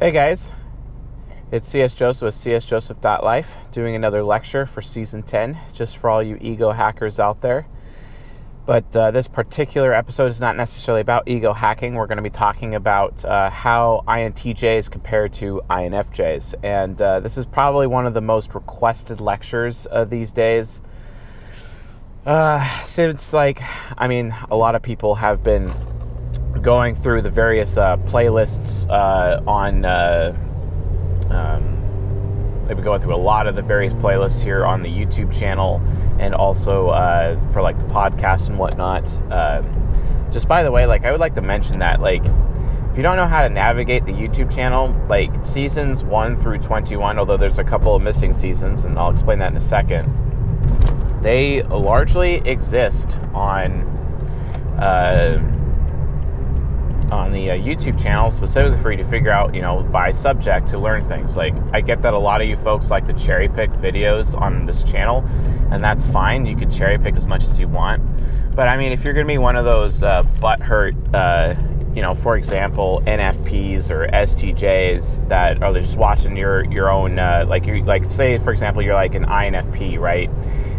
Hey guys, it's CS Joseph with csjoseph.life doing another lecture for Season 10, just for all you ego hackers out there. But this particular episode is not necessarily about ego hacking. We're going to be talking about how INTJs compare to INFJs. And this is probably one of the most requested lectures these days. Since, a lot of people have been going through the various playlists they've been going through a lot of the various playlists here on the YouTube channel, and also for the podcast and whatnot. Just by the way, I would like to mention that, if you don't know how to navigate the YouTube channel, seasons 1 through 21, although there's a couple of missing seasons, and I'll explain that in a second, they largely exist on the YouTube channel specifically for you to figure out, by subject to learn things. I get that a lot of you folks like to cherry pick videos on this channel, and that's fine. You can cherry pick as much as you want. But if you're going to be one of those butthurt, for example, NFPs or STJs that are just watching your own, say, for example, you're an INFP, right?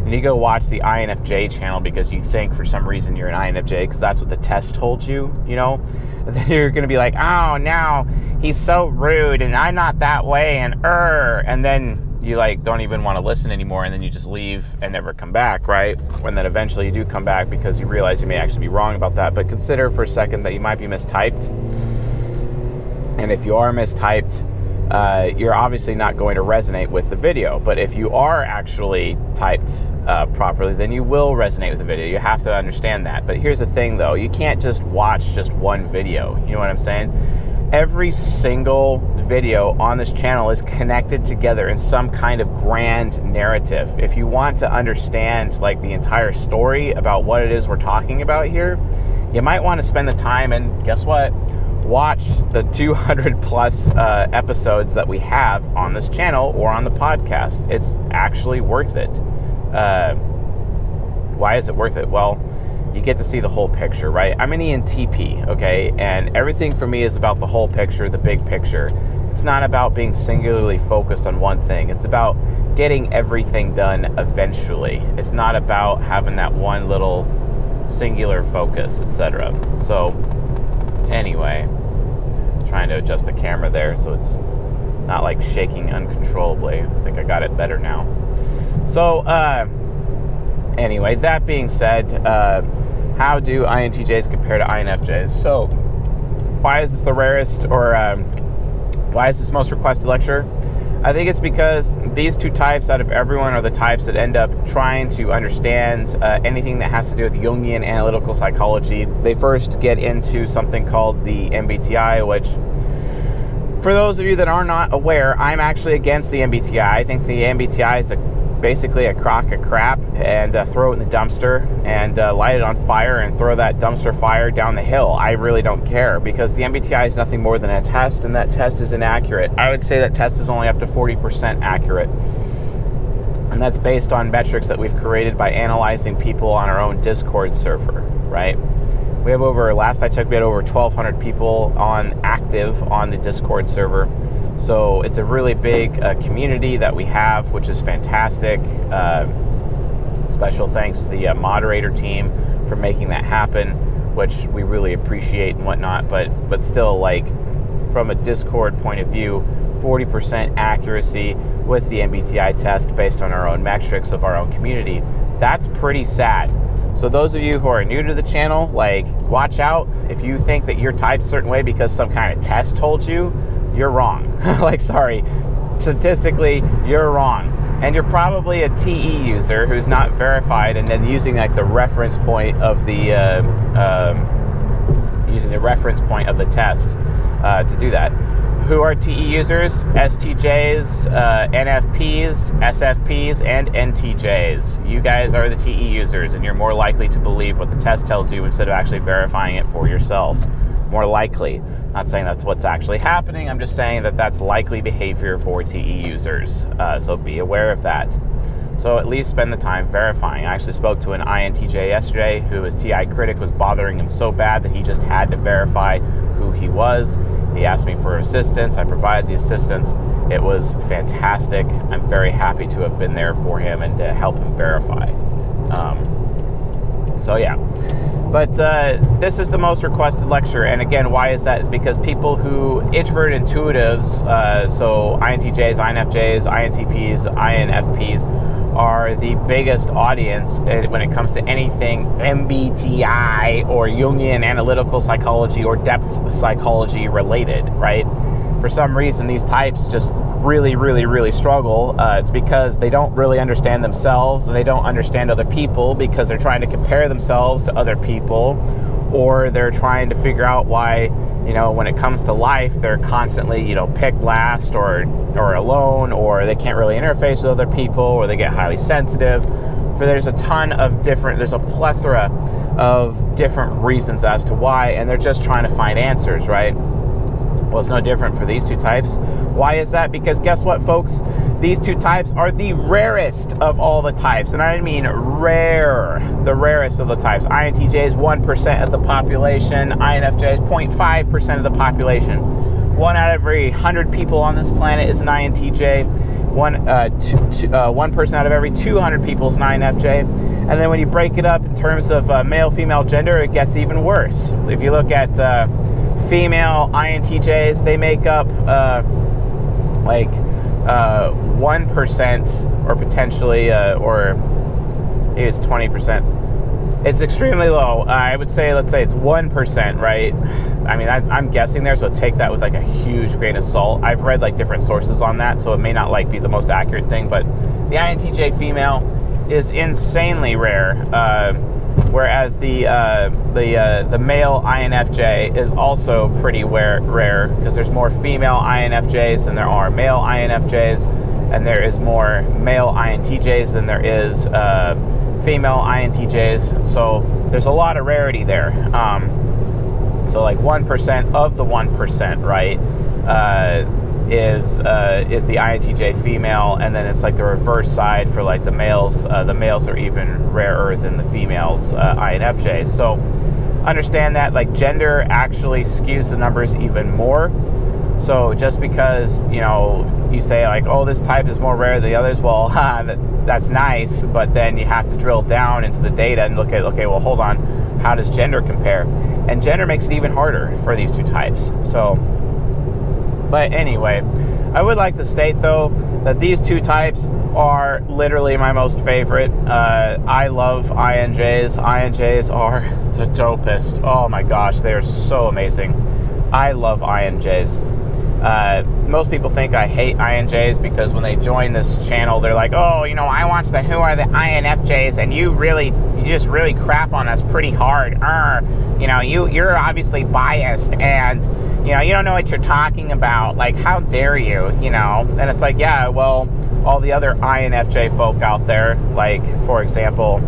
And you go watch the INFJ channel because you think for some reason you're an INFJ because that's what the test told you, And then you're going to be like, oh, now he's so rude and I'm not that way and then you don't even want to listen anymore, and then you just leave and never come back, right? And then eventually you do come back because you realize you may actually be wrong about that. But consider for a second that you might be mistyped. And if you are mistyped, you're obviously not going to resonate with the video. But if you are actually typed properly, then you will resonate with the video. You have to understand that. But here's the thing, though. You can't just watch just one video. You know what I'm saying? Every single video on this channel is connected together in some kind of grand narrative. If you want to understand the entire story about what it is we're talking about here, you might want to spend the time and guess what? Watch the 200 plus episodes that we have on this channel or on the podcast. It's actually worth it. Why is it worth it? Well, you get to see the whole picture, right? I'm an ENTP, okay? And everything for me is about the whole picture, the big picture. It's not about being singularly focused on one thing. It's about getting everything done eventually. It's not about having that one little singular focus, etc. So, anyway, trying to adjust the camera there so it's not shaking uncontrollably. I think I got it better now. So, anyway, that being said, how do INTJs compare to INFJs? So, why is this the rarest, or why is this most requested lecture? I think it's because these two types out of everyone are the types that end up trying to understand anything that has to do with Jungian analytical psychology. They first get into something called the MBTI, which, for those of you that are not aware, I'm actually against the MBTI. I think the MBTI is basically a crock of crap, and throw it in the dumpster and light it on fire and throw that dumpster fire down the hill. I really don't care, because the MBTI is nothing more than a test, and that test is inaccurate. I would say that test is only up to 40% accurate, and that's based on metrics that we've created by analyzing people on our own Discord server, right? We have last I checked, we had over 1,200 people active on the Discord server. So it's a really big community that we have, which is fantastic. Special thanks to the moderator team for making that happen, which we really appreciate and whatnot. But still, from a Discord point of view, 40% accuracy with the MBTI test based on our own metrics of our own community. That's pretty sad. So those of you who are new to the channel, watch out. If you think that you're typed a certain way because some kind of test told you, you're wrong. Sorry, statistically, you're wrong. And you're probably a TE user who's not verified, and then using the reference point of the test to do that. Who are TE users? STJs, NFPs, SFPs, and NTJs. You guys are the TE users, and you're more likely to believe what the test tells you instead of actually verifying it for yourself. More likely. Not saying that's what's actually happening. I'm just saying that that's likely behavior for TE users. So be aware of that. So at least spend the time verifying. I actually spoke to an INTJ yesterday who his TI critic was bothering him so bad that he just had to verify who he was. He asked me for assistance. I provided the assistance. It was fantastic. I'm very happy to have been there for him and to help him verify. So yeah. But this is the most requested lecture. And again, why is that? It's because people who, introverted intuitives, so INTJs, INFJs, INTPs, INFPs, are the biggest audience when it comes to anything MBTI or Jungian analytical psychology or depth psychology related, right? For some reason, these types just really struggle. It's because they don't really understand themselves, and they don't understand other people because they're trying to compare themselves to other people, or they're trying to figure out why, when it comes to life, they're constantly, picked last or alone, or they can't really interface with other people, or they get highly sensitive. There's a plethora of different reasons as to why, and they're just trying to find answers, right? Well, it's no different for these two types. Why is that? Because guess what, folks? These two types are the rarest of all the types. And I mean rare, the rarest of the types. INTJs, 1% of the population. INFJs, 0.5% of the population. 1 out of every 100 people on this planet is an INTJ. One person out of every 200 people is an INFJ. And then when you break it up in terms of male-female gender, it gets even worse. If you look at female INTJs, they make up 1% or potentially, or maybe it's 20%. It's extremely low. I would say, let's say it's 1%, right? I mean, I'm guessing there, so take that with a huge grain of salt. I've read different sources on that, so it may not be the most accurate thing, but the INTJ female is insanely rare. Whereas the male INFJ is also pretty rare because there's more female INFJs than there are male INFJs, and there is more male INTJs than there is female INTJs. So there's a lot of rarity there. So 1% of the 1%, right, is the INTJ female, and then it's the reverse side for the males. The males are even rarer than the females, INFJs. So understand that gender actually skews the numbers even more. So just because you say oh, this type is more rare than the others, well, that's nice, but then you have to drill down into the data and look at, okay, well, hold on, how does gender compare? And gender makes it even harder for these two types. So, but anyway, I would like to state though that these two types are literally my most favorite. I love INJs. INJs are the dopest. Oh my gosh, they are so amazing. I love INJs. Most people think I hate INJs because when they join this channel, they're like, oh, I watch the Who Are the INFJs, and you just really crap on us pretty hard. You're obviously biased, and you don't know what you're talking about. How dare you? And it's yeah, well, all the other INFJ folk out there, for example,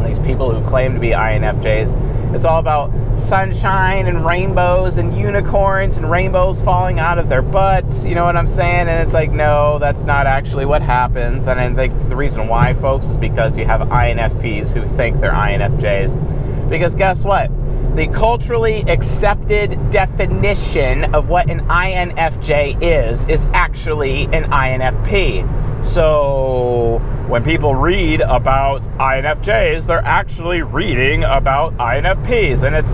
these people who claim to be INFJs, it's all about sunshine and rainbows and unicorns and rainbows falling out of their butts, you know what I'm saying? And it's no, that's not actually what happens. And I think the reason why, folks, is because you have INFPs who think they're INFJs. Because guess what? The culturally accepted definition of what an INFJ is actually an INFP. So when people read about INFJs, they're actually reading about INFPs. And it's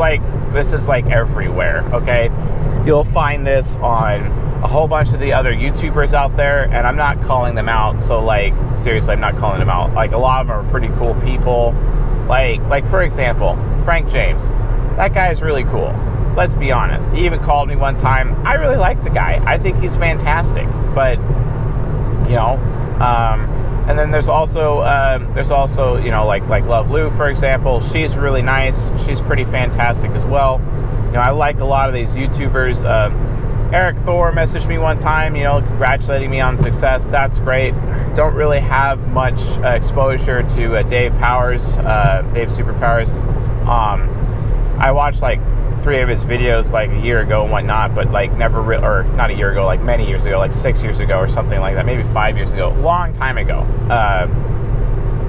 this is everywhere, okay? You'll find this on a whole bunch of the other YouTubers out there, and I'm not calling them out. So seriously, I'm not calling them out. A lot of them are pretty cool people. For example, Frank James. That guy is really cool. Let's be honest. He even called me one time. I really like the guy. I think he's fantastic. But, and then there's also like Love Lou, for example. She's really nice. She's pretty fantastic as well. I like a lot of these YouTubers. Eric Thor messaged me one time, congratulating me on success. That's great. Don't really have much exposure to Dave Powers, Dave Superpowers. I watched 3 of his videos a year ago and whatnot, but never or not a year ago, many years ago, 6 years ago or something like that, maybe 5 years ago, long time ago.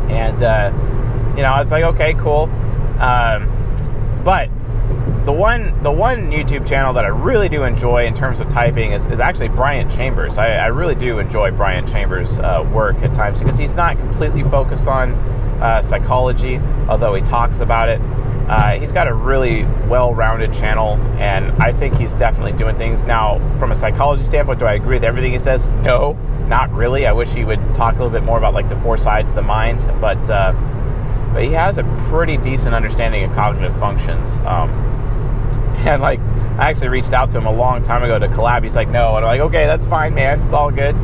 And it's okay, cool. But the one YouTube channel that I really do enjoy in terms of typing is actually Bryant Chambers. I really do enjoy Bryant Chambers' work at times because he's not completely focused on psychology, although he talks about it. He's got a really well-rounded channel, and I think he's definitely doing things. Now, from a psychology standpoint, do I agree with everything he says? No, not really. I wish he would talk a little bit more about like the four sides of the mind, but he has a pretty decent understanding of cognitive functions. And like, I actually reached out to him a long time ago to collab. He's like, no, and I'm like, okay, that's fine, man. It's all good.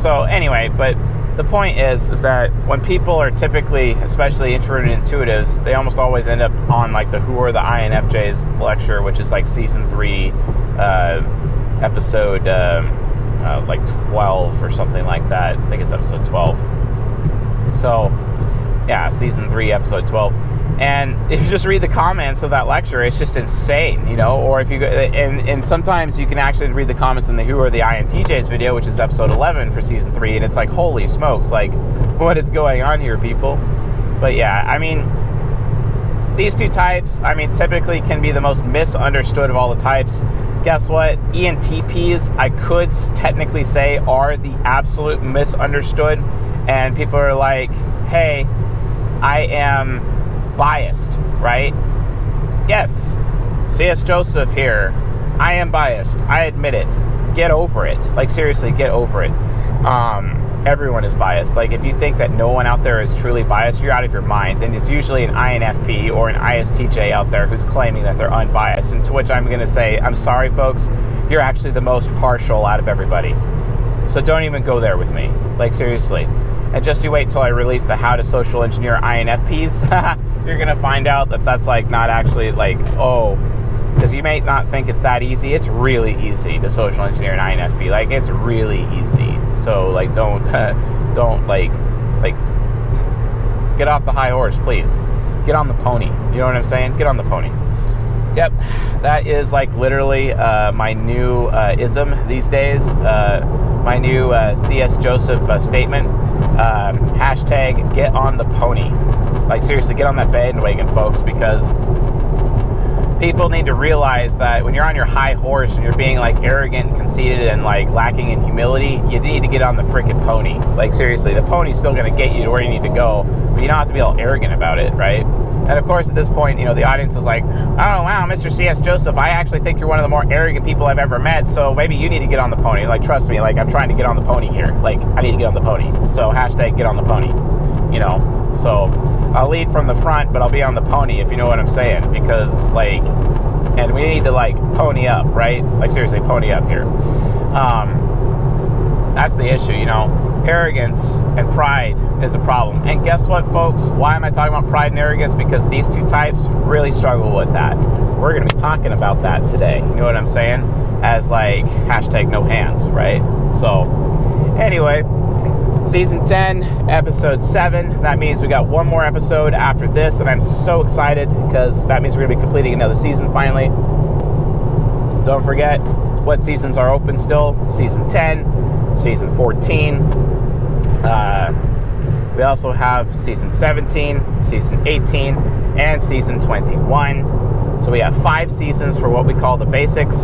So anyway, but the point is that when people are typically, especially introverted intuitives, they almost always end up on like the Who Are the INFJs lecture, which is like season 3, episode like 12 or something like that. I think it's episode 12. So yeah, season 3, episode 12. And if you just read the comments of that lecture, it's just insane, you know. Or if you go, and sometimes you can actually read the comments in the Who Are the INTJs video, which is episode 11 for season 3, and it's like, holy smokes, like, what is going on here, people? But yeah, I mean, these two types, I mean, typically can be the most misunderstood of all the types. Guess what? ENTPs, I could technically say, are the absolute misunderstood. And people are like, hey, I am biased, right? Yes, C.S. Joseph here. I am biased. I admit it. Get over it. Like, seriously, get over it. Everyone is biased. Like, if you think that no one out there is truly biased, you're out of your mind. And it's usually an INFP or an ISTJ out there who's claiming that they're unbiased. And to which I'm going to say, I'm sorry, folks. You're actually the most partial out of everybody. So don't even go there with me. Like, seriously. And just you wait till I release the How to Social Engineer INFPs. You're going to find out that that's like not actually like, oh, because you may not think it's that easy. It's really easy to social engineer an INFP. Like, it's really easy. So like, don't like get off the high horse, please. Get on the pony. You know what I'm saying? Get on the pony. Yep, that is like literally my new ism these days. My new C.S. Joseph statement. Hashtag get on the pony. Like, seriously, get on that bandwagon, folks, because people need to realize that when you're on your high horse and you're being like arrogant and conceited and like lacking in humility, you need to get on the freaking pony. Like, seriously, the pony's still going to get you to where you need to go, but you don't have to be all arrogant about it, right? And of course, at this point, you know, the audience is like, oh, wow, Mr. C.S. Joseph, I actually think you're one of the more arrogant people I've ever met, so maybe you need to get on the pony. Like, trust me, like, I'm trying to get on the pony here. Like, I need to get on the pony. So, hashtag get on the pony, you know? So, I'll lead from the front, but I'll be on the pony, if you know what I'm saying, because, like, and we need to, like, pony up, right? Like, seriously, pony up here. That's the issue, you know? Arrogance and pride is a problem. And guess what, folks? Why am I talking about pride and arrogance? Because these two types really struggle with that. We're going to be talking about that today. You know what I'm saying? As like, hashtag no hands, right? So, anyway, season 10, episode 7. That means we got one more episode after this, and I'm so excited because that means we're going to be completing another season finally. Don't forget what seasons are open still. Season 10, season 14. We also have season 17, season 18, and season 21. So we have 5 seasons for what we call the basics.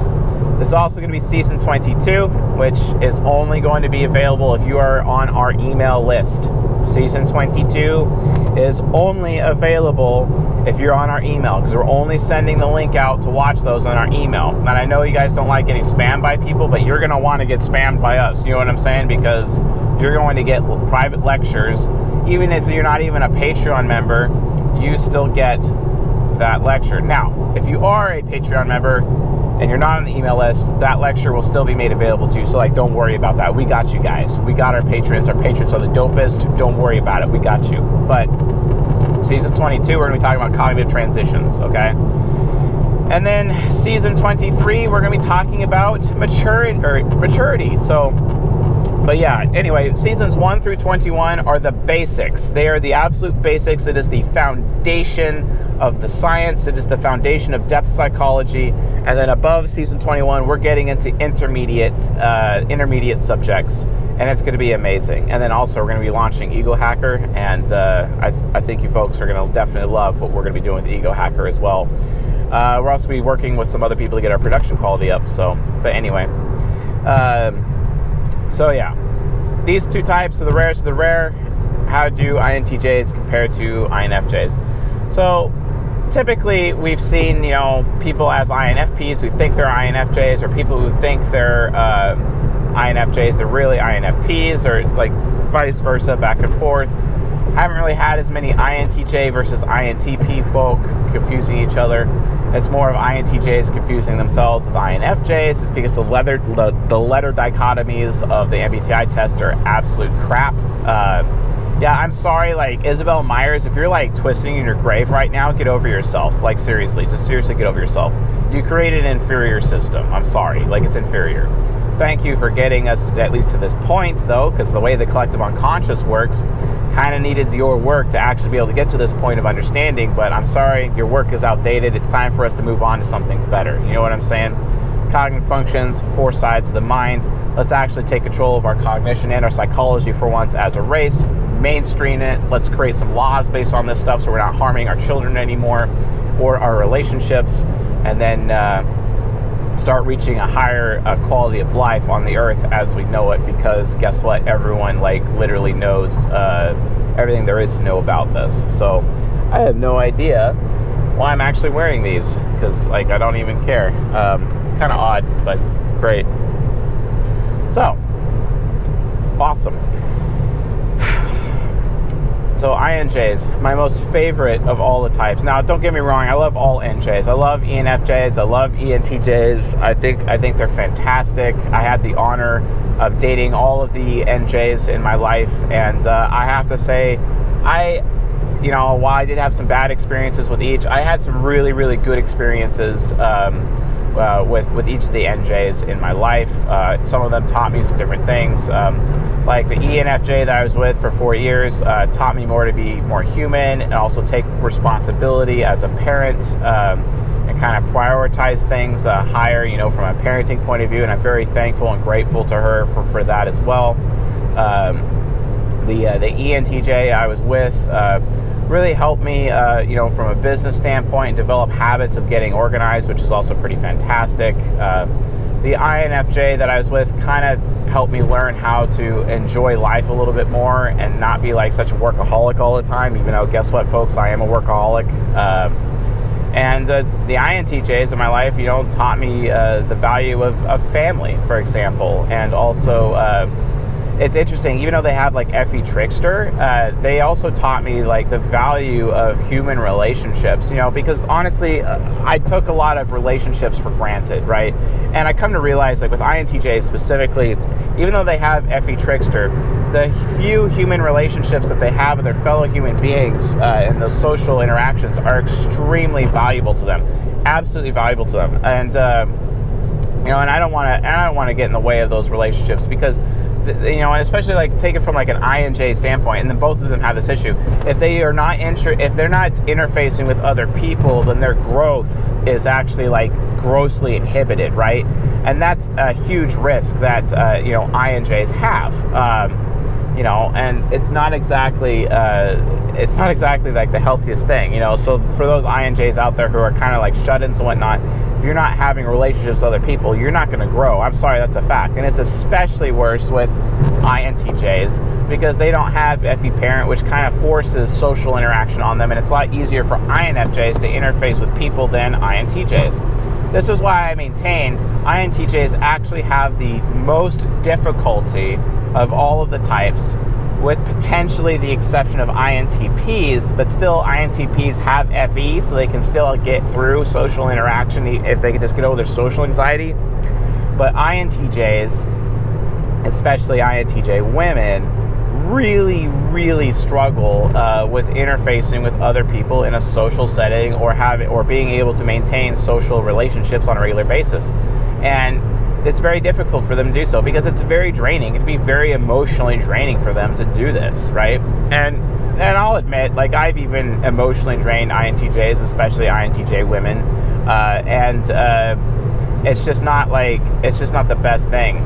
There's also going to be season 22, which is only going to be available if you are on our email list. Season 22 is only available if you're on our email, because we're only sending the link out to watch those on our email. And I know you guys don't like getting spammed by people, but you're going to want to get spammed by us. You know what I'm saying? Because you're going to get private lectures. Even if you're not even a Patreon member, you still get that lecture. Now, if you are a Patreon member and you're not on the email list, that lecture will still be made available to you. So, like, don't worry about that. We got you guys. We got our patrons. Our patrons are the dopest. Don't worry about it. We got you. But season 22, we're going to be talking about cognitive transitions, okay? And then season 23, we're going to be talking about maturity. So, but yeah, anyway, seasons 1 through 21 are the basics. They are the absolute basics. It is the foundation of the science. It is the foundation of depth psychology. And then above season 21, we're getting into intermediate subjects. and it's going to be amazing. And then also we're going to be launching Ego Hacker, and I think you folks are going to definitely love what we're going to be doing with Ego Hacker as well. We're also be working with some other people to get our production quality up. But anyway, so yeah, these two types are the rarest of the rare. How do INTJs compare to INFJs? So typically we've seen, people as INFPs who think they're INFJs, or people who think they're INFJs, they're really INFPs, or like vice versa, back and forth. Haven't really had as many INTJ versus INTP folk confusing each other. It's more of INTJs confusing themselves with INFJs. It's because the letter dichotomies of the MBTI test are absolute crap. Yeah, I'm sorry, like Isabel Myers, if you're like twisting in your grave right now, get over yourself. Like seriously, just seriously get over yourself. You created an inferior system. I'm sorry, like it's inferior. Thank you for getting us at least to this point, though, because the way the collective unconscious works, kind of needed your work to actually be able to get to this point of understanding. But I'm sorry, your work is outdated. It's time for us to move on to something better. You know what I'm saying? Cognitive functions, 4 sides of the mind. Let's actually take control of our cognition and our psychology for once as a race. Mainstream it. Let's create some laws based on this stuff so we're not harming our children anymore or our relationships, and then start reaching a higher quality of life on the earth as we know it, because guess what? Everyone like literally knows everything there is to know about this. So I have no idea why I'm actually wearing these, because like I don't even care. Kind of odd, but great. So awesome. So INJs, my most favorite of all the types. Now, don't get me wrong, I love all NJs. I love ENFJs, I love ENTJs. I think they're fantastic. I had the honor of dating all of the NJs in my life, and I have to say, while I did have some bad experiences with each, I had some really, really good experiences with each of the NJs in my life. Some of them taught me some different things. Like the ENFJ that I was with for 4 years taught me more to be more human and also take responsibility as a parent and kind of prioritize things higher, from a parenting point of view. And I'm very thankful and grateful to her for that as well. The ENTJ I was with really helped me, from a business standpoint, develop habits of getting organized, which is also pretty fantastic. The INFJ that I was with kind of helped me learn how to enjoy life a little bit more and not be like such a workaholic all the time, even though, guess what, folks, I am a workaholic. And the INTJs in my life, taught me the value of family, for example, and also it's interesting, even though they have like FE Trickster, they also taught me like the value of human relationships, because honestly, I took a lot of relationships for granted, right? And I come to realize, like with INTJs specifically, even though they have FE Trickster, the few human relationships that they have with their fellow human beings and those social interactions are extremely valuable to them, absolutely valuable to them. And and I don't want to get in the way of those relationships, because and especially like take it from like an INJ standpoint, and then both of them have this issue. If they're not interfacing with other people, then their growth is actually like grossly inhibited, right? And that's a huge risk that INJs have. And it's not exactly like the healthiest thing, So for those INJs out there who are kind of like shut-ins and whatnot, if you're not having relationships with other people, you're not going to grow. I'm sorry, that's a fact. And it's especially worse with INTJs because they don't have FE Parent, which kind of forces social interaction on them, and it's a lot easier for INFJs to interface with people than INTJs. This is why I maintain INTJs actually have the most difficulty of all of the types, with potentially the exception of INTPs, but still INTPs have FE, so they can still get through social interaction if they can just get over their social anxiety. But INTJs, especially INTJ women, really, really struggle with interfacing with other people in a social setting or being able to maintain social relationships on a regular basis. And it's very difficult for them to do so because it's very draining. It can be very emotionally draining for them to do this, right? And I'll admit, like, I've even emotionally drained INTJs, especially INTJ women, it's just not the best thing,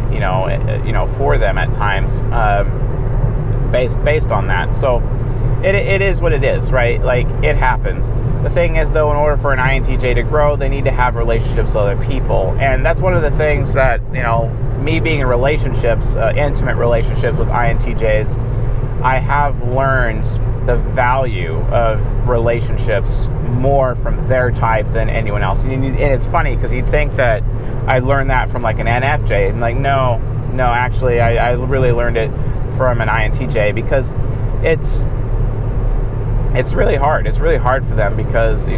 for them at times, based on that. So it is what it is, right? Like, it happens. The thing is, though, in order for an INTJ to grow, they need to have relationships with other people. And that's one of the things that, me being in relationships, intimate relationships with INTJs, I have learned the value of relationships more from their type than anyone else. And it's funny, because you'd think that I learned that from like an NFJ. And like, no, actually, I really learned it from an INTJ, because it's really hard. It's really hard for them because,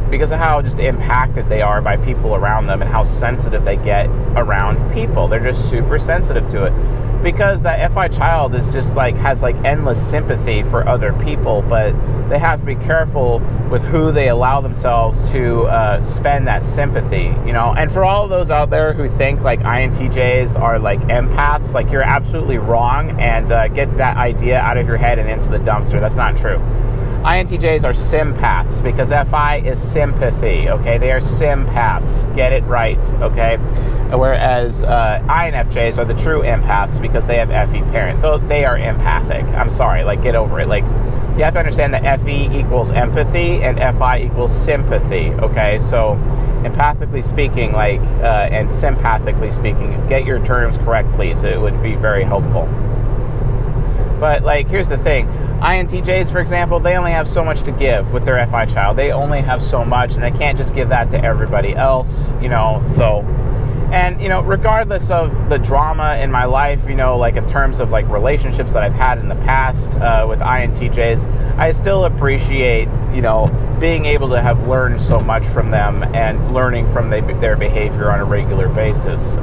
because of how just impacted they are by people around them and how sensitive they get around people. They're just super sensitive to it, because that FI child is just has endless sympathy for other people, but they have to be careful with who they allow themselves to spend that sympathy, And for all of those out there who think INTJs are empaths, you're absolutely wrong, and get that idea out of your head and into the dumpster. That's not true. INTJs are sympaths, because FI is sympathy, okay? They are sympaths. Get it right, okay? Whereas INFJs are the true empaths, because they have FE parent. Though they are empathic. I'm sorry, get over it. You have to understand that FE equals empathy and FI equals sympathy, okay? So empathically speaking, and sympathically speaking, get your terms correct, please. It would be very helpful. But here's the thing. INTJs, for example, they only have so much to give with their FI child. They only have so much, and they can't just give that to everybody else, so. And, regardless of the drama in my life, in terms of relationships that I've had in the past with INTJs, I still appreciate, being able to have learned so much from them and learning from their behavior on a regular basis.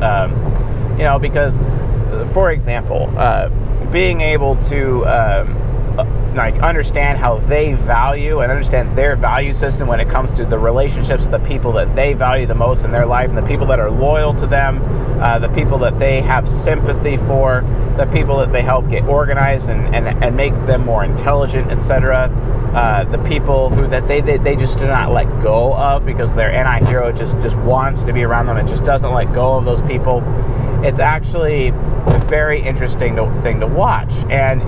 Because, for example, being able to understand how they value and understand their value system when it comes to the relationships, the people that they value the most in their life, and the people that are loyal to them, the people that they have sympathy for, the people that they help get organized and make them more intelligent, etc. The people who that they just do not let go of, because their anti-hero just wants to be around them and just doesn't let go of those people. It's actually a very interesting thing to watch. And,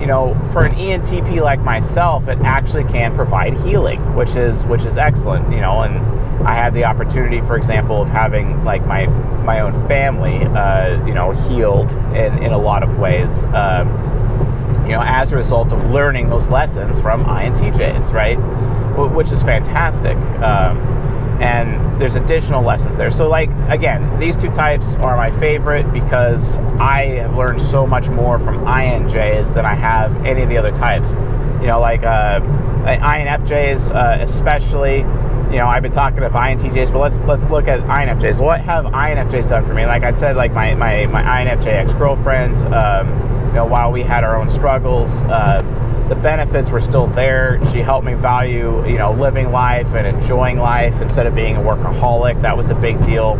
for an ENTP like myself, it actually can provide healing, which is excellent, and I had the opportunity, for example, of having my own family, healed in a lot of ways, as a result of learning those lessons from INTJs, right? Which is fantastic. And there's additional lessons there. So again, these two types are my favorite, because I have learned so much more from INJs than I have any of the other types. INFJs especially, I've been talking about INTJs, but let's look at INFJs. What have INFJs done for me? Like I said, my INFJ ex-girlfriend, while we had our own struggles, the benefits were still there. She helped me value, living life and enjoying life instead of being a workaholic. That was a big deal.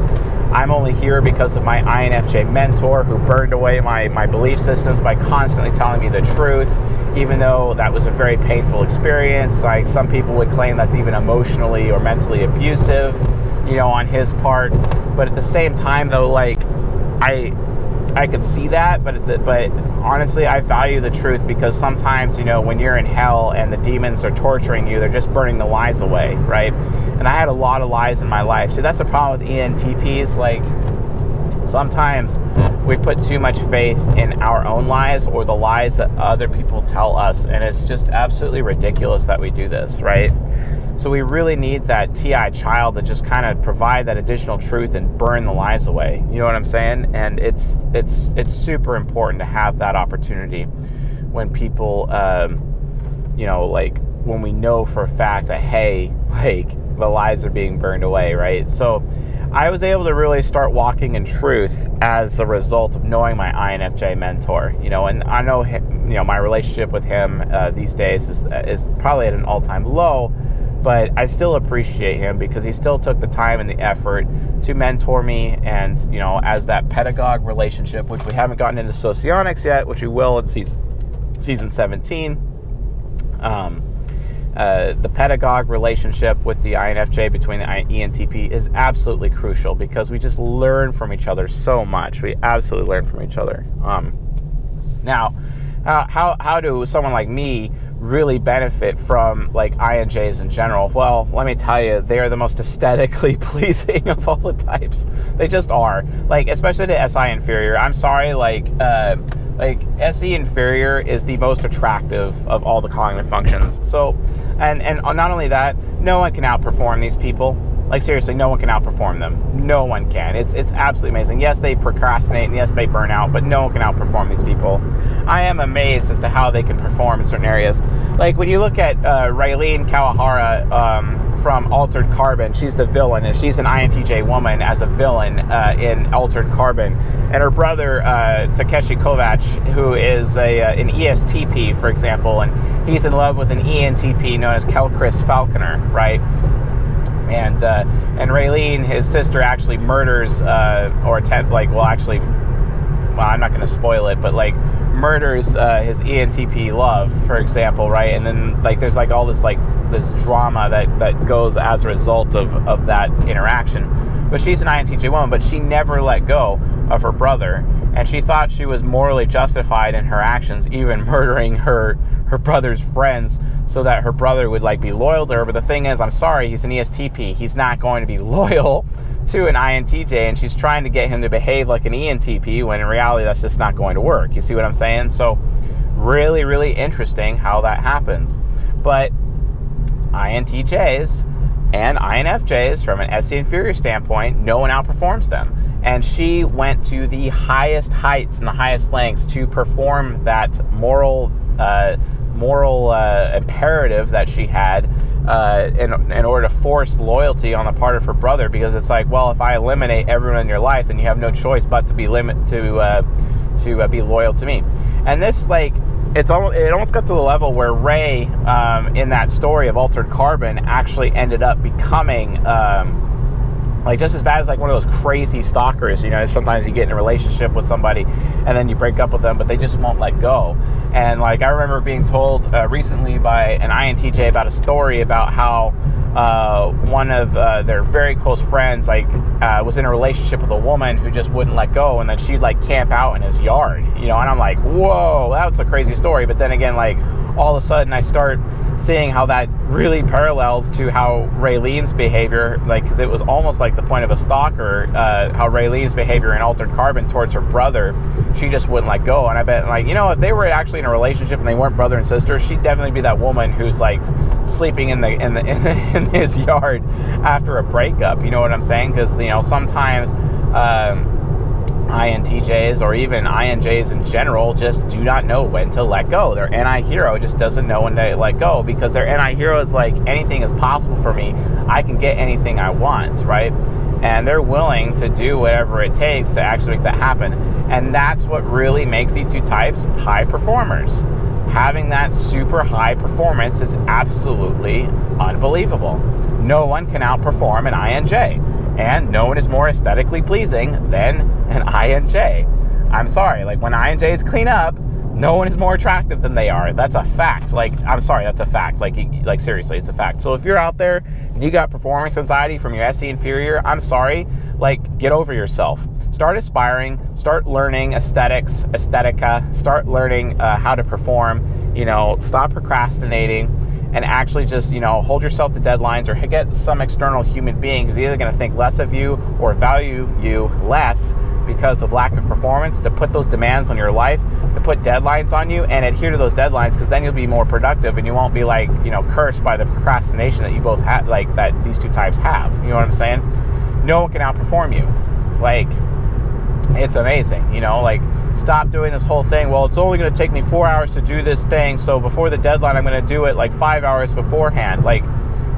I'm only here because of my INFJ mentor, who burned away my belief systems by constantly telling me the truth, even though that was a very painful experience. Some people would claim that's even emotionally or mentally abusive, on his part. But at the same time, though, I could see that, but honestly, I value the truth, because sometimes, when you're in hell and the demons are torturing you, they're just burning the lies away, right? And I had a lot of lies in my life. So that's the problem with ENTPs. Sometimes we put too much faith in our own lies or the lies that other people tell us, and it's just absolutely ridiculous that we do this, right? So we really need that TI child to just kind of provide that additional truth and burn the lies away. You know what I'm saying? And it's super important to have that opportunity when people, when we know for a fact that, hey, the lies are being burned away, right? So I was able to really start walking in truth as a result of knowing my INFJ mentor, and I know him, my relationship with him these days is probably at an all-time low, but I still appreciate him because he still took the time and the effort to mentor me, and as that pedagogue relationship, which we haven't gotten into socionics yet, which we will in season 17. the pedagogue relationship with the INFJ between the ENTP is absolutely crucial because we just learn from each other so much. We absolutely learn from each other. Now, how do someone like me really benefit from like INJs in general? Well, let me tell you, they are the most aesthetically pleasing of all the types. They just are. Like, especially the SI inferior. I'm sorry, like SE inferior is the most attractive of all the cognitive functions. So, and not only that, no one can outperform these people. Like, seriously, no one can outperform them. No one can. It's absolutely amazing. Yes, they procrastinate, and yes, they burn out, but no one can outperform these people. I am amazed as to how they can perform in certain areas. Like, when you look at Raylene Kawahara from Altered Carbon, she's the villain, and she's an INTJ woman as a villain in Altered Carbon. And her brother, Takeshi Kovacs, who is an ESTP, for example, and he's in love with an ENTP known as Kelchrist Falconer, right? And Raylene, his sister, actually murders or attempt, I'm not going to spoil it, but like murders his ENTP love, for example, right? And then like there's like all this drama that goes as a result of that interaction. But she's an INTJ woman, but she never let go of her brother, and she thought she was morally justified in her actions, even murdering her brother's friends, so that her brother would like be loyal to her. But the thing is, I'm sorry, he's an ESTP. He's not going to be loyal to an INTJ, and she's trying to get him to behave like an ENTP, when in reality that's just not going to work. You see what I'm saying? So really, really interesting how that happens. But INTJs and INFJs, from an SE inferior standpoint, no one outperforms them. And she went to the highest heights and the highest lengths to perform that moral imperative that she had in order to force loyalty on the part of her brother, because it's like, well, if I eliminate everyone in your life, then you have no choice but to be be loyal to me. And this, like, it almost got to the level where Ray, in that story of Altered Carbon, actually ended up becoming like just as bad as like one of those crazy stalkers. You know, sometimes you get in a relationship with somebody and then you break up with them, but they just won't let go. And like I remember being told recently by an INTJ about a story about how one of their very close friends was in a relationship with a woman who just wouldn't let go, and then she'd like camp out in his yard, you know. And I'm like, whoa, that's a crazy story. But then again, like all of a sudden I start seeing how that really parallels to how Raylene's behavior, like, because it was almost like the point of a stalker, how Raylene's behavior in Altered Carbon towards her brother, she just wouldn't let go. And I bet, like, you know, if they were actually in a relationship and they weren't brother and sister, she'd definitely be that woman who's like sleeping in his yard after a breakup. You know what I'm saying? Because, you know, sometimes INTJs or even INJs in general just do not know when to let go. Their anti-hero just doesn't know when to let go, because their anti-hero is like, anything is possible for me. I can get anything I want, right? And they're willing to do whatever it takes to actually make that happen. And that's what really makes these two types high performers. Having that super high performance is absolutely unbelievable. No one can outperform an INJ. And no one is more aesthetically pleasing than an INJ. I'm sorry, like when INJs clean up, no one is more attractive than they are. That's a fact. Like, I'm sorry, that's a fact. Like seriously, it's a fact. So if you're out there and you got performance anxiety from your SE inferior, I'm sorry, like, get over yourself. Start aspiring, start learning aesthetica, start learning how to perform, you know, stop procrastinating, and actually just, you know, hold yourself to deadlines, or get some external human being who's either going to think less of you or value you less because of lack of performance, to put those demands on your life, to put deadlines on you, and adhere to those deadlines, because then you'll be more productive and you won't be like, you know, cursed by the procrastination that you both have, like that these two types have. You know what I'm saying? No one can outperform you. Like, it's amazing, you know, like, stop doing this whole thing. Well, it's only going to take me 4 hours to do this thing, so before the deadline I'm going to do it like 5 hours beforehand. Like,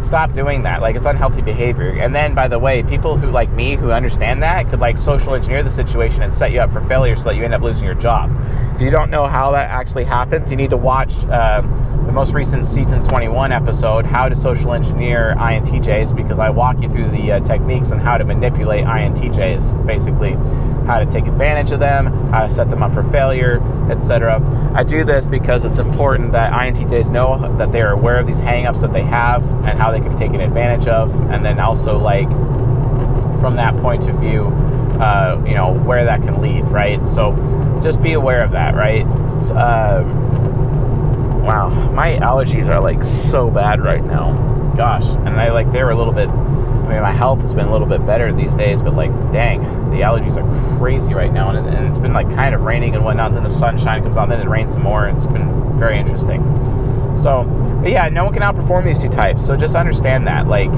Stop doing that. Like, it's unhealthy behavior. And then, by the way, people who, like me, who understand that, could like social engineer the situation and set you up for failure so that you end up losing your job. If you don't know how that actually happens, you need to watch the most recent season 21 episode, How to Social Engineer INTJs, because I walk you through the techniques on how to manipulate INTJs, basically how to take advantage of them, how to set them up for failure, etc. I do this because it's important that INTJs know that they are aware of these hang-ups that they have and how they can be taken advantage of, and then also, like, from that point of view, where that can lead, right? So just be aware of that, right? Wow, my allergies are like so bad right now. Gosh, and they're a little bit, my health has been a little bit better these days, but like, dang, the allergies are crazy right now, and it's been like kind of raining and whatnot, then the sunshine comes on, then it rains some more, and it's been very interesting. So, but yeah, no one can outperform these two types, so just understand that. Like,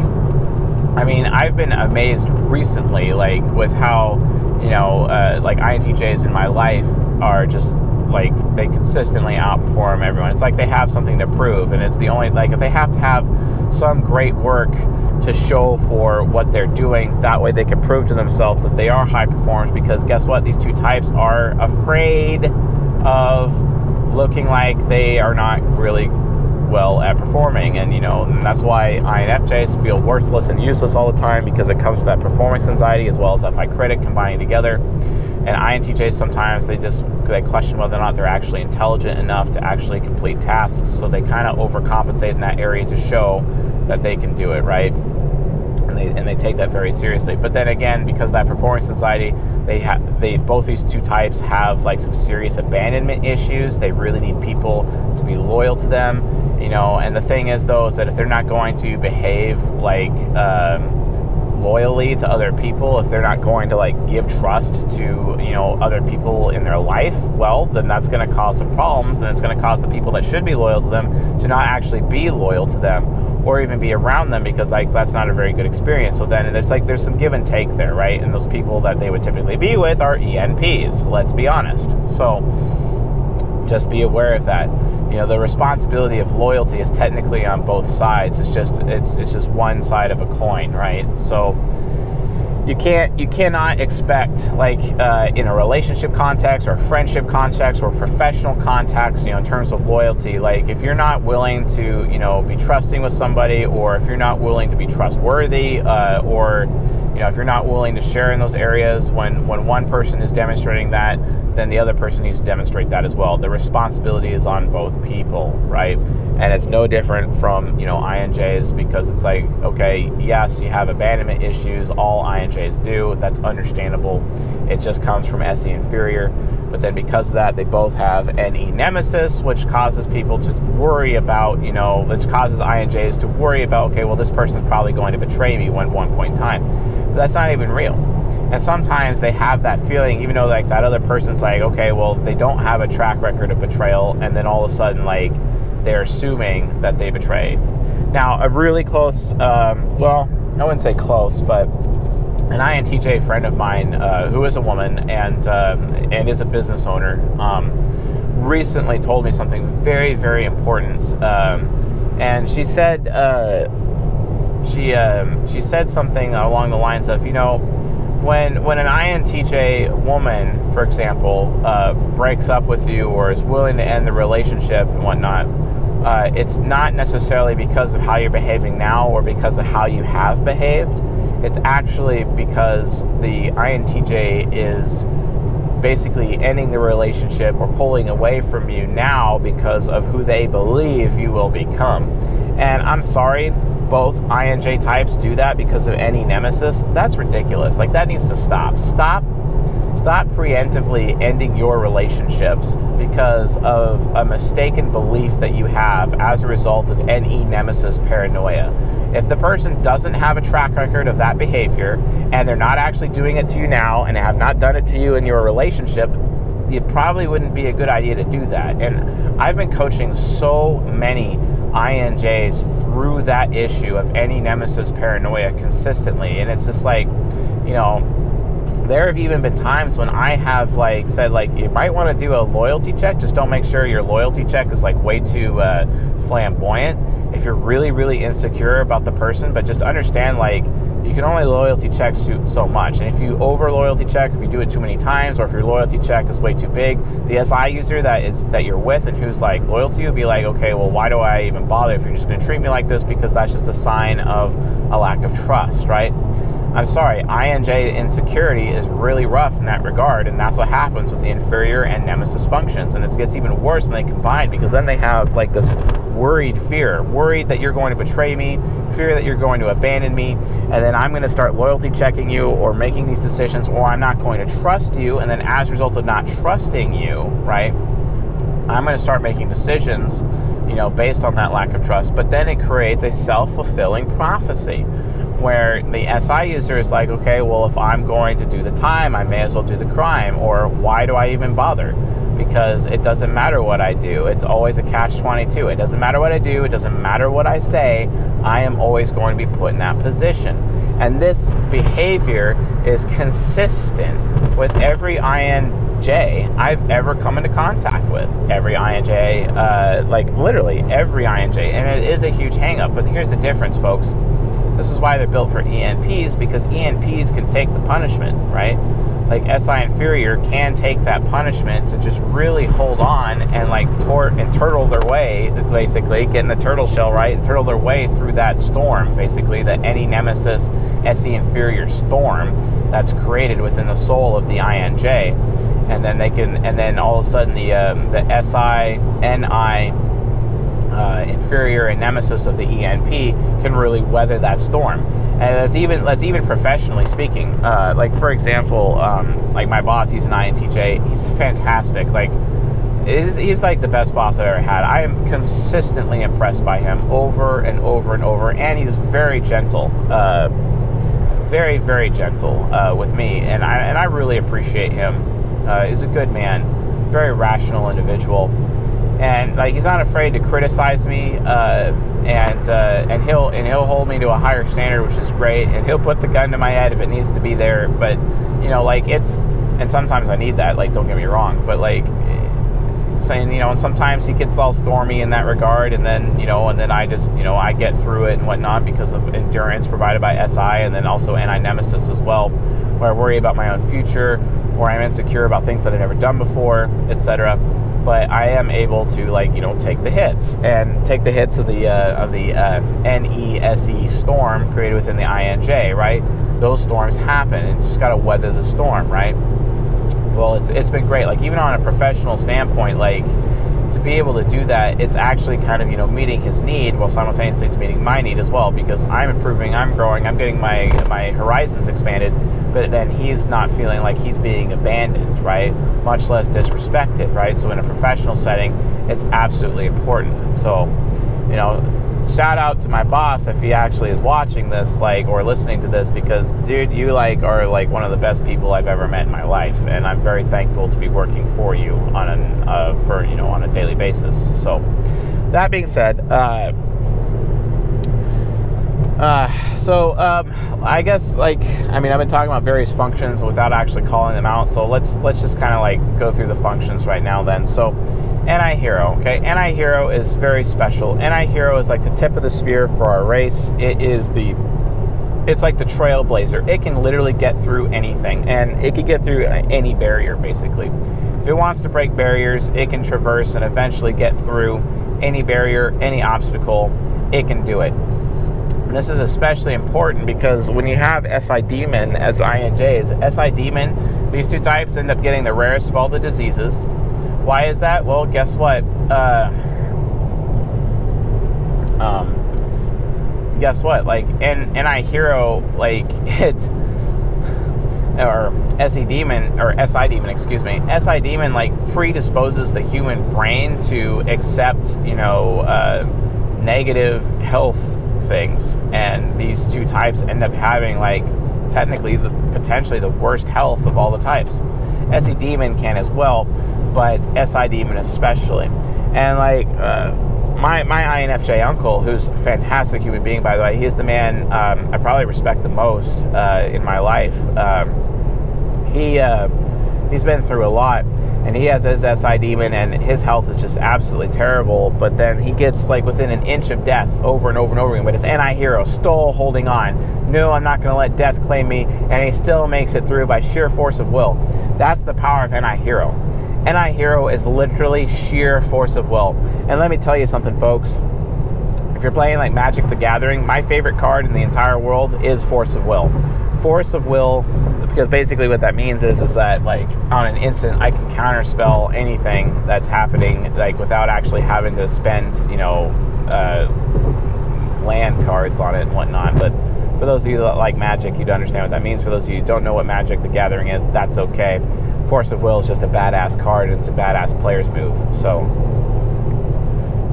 I've been amazed recently, like, with how, like, INTJs in my life are just, like, they consistently outperform everyone. It's like they have something to prove, and it's the only, like, if they have to have some great work to show for what they're doing, that way they can prove to themselves that they are high performers, because guess what? These two types are afraid of looking like they are not really well at performing, and and that's why INFJs feel worthless and useless all the time, because it comes to that performance anxiety as well as that FI critic combining together. And INTJs, sometimes they question whether or not they're actually intelligent enough to actually complete tasks, so they kind of overcompensate in that area to show that they can do it, right? And they take that very seriously. But then again, because of that performance anxiety, both these two types have like some serious abandonment issues. They really need people to be loyal to them, and the thing is, though, is that if they're not going to behave like loyally to other people, if they're not going to like give trust to other people in their life, well, then that's going to cause some problems, and it's going to cause the people that should be loyal to them to not actually be loyal to them or even be around them, because like that's not a very good experience. So then there's some give and take there, right? And those people that they would typically be with are ENPs, let's be honest. So just be aware of that. The responsibility of loyalty is technically on both sides. It's just one side of a coin, right? So you cannot expect, like, in a relationship context or a friendship context or professional context, in terms of loyalty, like, if you're not willing to, be trusting with somebody, or if you're not willing to be trustworthy, or, if you're not willing to share in those areas, when one person is demonstrating that, then the other person needs to demonstrate that as well. The responsibility is on both people, right? And it's no different from, INJs, because it's like, okay, yes, you have abandonment issues. All INJs do. That's understandable. It just comes from SE inferior. But then because of that, they both have NE nemesis, which causes people to worry about, which causes INJs to worry about, okay, well, this person's probably going to betray me one point in time. But that's not even real. And sometimes they have that feeling, even though like that other person's like, okay, well, they don't have a track record of betrayal, and then all of a sudden, like, they're assuming that they betrayed. Now, a really close, well, I wouldn't say close, but an INTJ friend of mine, who is a woman and is a business owner, recently told me something very, very important. And she said, she said something along the lines of, when an INTJ woman, for example, breaks up with you or is willing to end the relationship and whatnot, it's not necessarily because of how you're behaving now or because of how you have behaved. It's actually because the INTJ is basically ending the relationship or pulling away from you now because of who they believe you will become. And I'm sorry, both INJ types do that because of any nemesis. That's ridiculous. Like, that needs to stop. Stop preemptively ending your relationships because of a mistaken belief that you have as a result of NE nemesis paranoia. If the person doesn't have a track record of that behavior and they're not actually doing it to you now and have not done it to you in your relationship, it probably wouldn't be a good idea to do that. And I've been coaching so many INJs through that issue of any nemesis paranoia consistently, and it's just like, there have even been times when I have said you might want to do a loyalty check. Just don't make sure your loyalty check is way too flamboyant, if you're really, really insecure about the person, but just understand, like, you can only loyalty check so much. And if you over loyalty check, if you do it too many times, or if your loyalty check is way too big, the SI user that you're with and who's like loyal to you will be like, okay, well, why do I even bother if you're just going to treat me like this? Because that's just a sign of a lack of trust, right? I'm sorry, INJ insecurity is really rough in that regard, and that's what happens with the inferior and nemesis functions. And it gets even worse when they combine, because then they have like this worried fear, worried that you're going to betray me, fear that you're going to abandon me, and then I'm going to start loyalty checking you or making these decisions, or I'm not going to trust you, and then as a result of not trusting you, right, I'm going to start making decisions, based on that lack of trust. But then it creates a self-fulfilling prophecy, where the SI user is like, okay, well, if I'm going to do the time, I may as well do the crime, or why do I even bother? Because it doesn't matter what I do. It's always a catch-22. It doesn't matter what I do. It doesn't matter what I say. I am always going to be put in that position. And this behavior is consistent with every INJ I've ever come into contact with. Every INJ, literally every INJ. And it is a huge hang-up. But here's the difference, folks. This is why they're built for ENPs, because ENPs can take the punishment, right? Like SI inferior can take that punishment to just really hold on and like turtle their way, basically, get in the turtle shell, right? And turtle their way through that storm, basically, the any nemesis SE inferior storm that's created within the soul of the INJ. And then all of a sudden the SI, NI, inferior and nemesis of the ENP can really weather that storm. And that's even professionally speaking. Like, for example, like my boss, he's an INTJ. He's fantastic. Like, he's like the best boss I've ever had. I am consistently impressed by him over and over and over. And he's very gentle, very, very gentle with me. And I really appreciate him. He's a good man, very rational individual. And like, he's not afraid to criticize me, and he'll hold me to a higher standard, which is great. And he'll put the gun to my head if it needs to be there. But and sometimes I need that. Like, don't get me wrong, but like saying, and sometimes he gets all stormy in that regard, and then I just I get through it and whatnot because of endurance provided by SI, and then also NI nemesis as well, where I worry about my own future, or I'm insecure about things that I've never done before, etc. But I am able to take the hits of the NESE storm created within the INJ, right? Those storms happen, and you just got to weather the storm, right? Well, it's been great. Like, even on a professional standpoint, like, to be able to do that, it's actually kind of meeting his need while simultaneously it's meeting my need as well, because I'm improving, I'm growing, I'm getting my horizons expanded, but then he's not feeling like he's being abandoned, right? Much less disrespected, right? So in a professional setting, it's absolutely important. So, shout out to my boss if he actually is watching this, or listening to this, because dude, you are one of the best people I've ever met in my life, and I'm very thankful to be working for you on a daily basis. So that being said, I guess I've been talking about various functions without actually calling them out. So let's just kind of go through the functions right now then. So NI Hero, okay? NI Hero is very special. NI Hero is like the tip of the spear for our race. It's like the trailblazer. It can literally get through anything, and it can get through any barrier, basically. If it wants to break barriers, it can traverse and eventually get through any barrier, any obstacle. It can do it. And this is especially important because when you have SI Demon as INJs, SI Demon, these two types end up getting the rarest of all the diseases. Why is that? Well, guess what? Guess what? NI Hero, SI Demon, excuse me. SI Demon, predisposes the human brain to accept, negative health things. And these two types end up having, technically, potentially the worst health of all the types. SE Demon can as well, but SI Demon especially. And my INFJ uncle, who's a fantastic human being, by the way, he's the man I probably respect the most in my life. He's been through a lot, and he has his SI demon, and his health is just absolutely terrible. But then he gets like within an inch of death over and over and over again. But his NI hero still holding on. No, I'm not going to let death claim me, and he still makes it through by sheer force of will. That's the power of NI hero. NI hero is literally sheer force of will. And let me tell you something, folks. If you're playing like Magic the Gathering, my favorite card in the entire world is Force of Will. Force of Will, because basically what that means is that like on an instant I can counterspell anything that's happening, like without actually having to spend, land cards on it and whatnot. But for those of you that like Magic, you'd understand what that means. For those of you who don't know what Magic the Gathering is, that's okay. Force of Will is just a badass card, and it's a badass player's move. So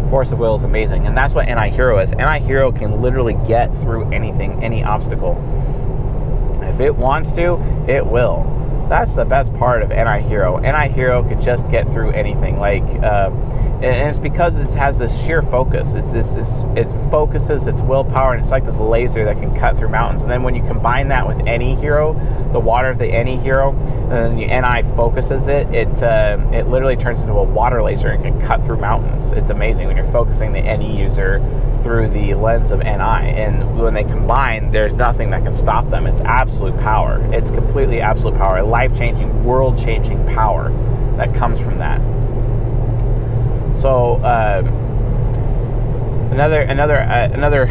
Force of Will is amazing, and that's what NI Hero is. NI Hero can literally get through anything, any obstacle. If it wants to, it will. That's the best part of NI Hero. NI Hero could just get through anything. And it's because it has this sheer focus. It focuses its willpower, and it's like this laser that can cut through mountains. And then when you combine that with any hero, the water of the any hero, and then the NI focuses it literally turns into a water laser and can cut through mountains. It's amazing when you're focusing the NE user through the lens of NI. And when they combine, there's nothing that can stop them. It's absolute power. It's completely absolute power. Life-changing, world-changing power that comes from that. So another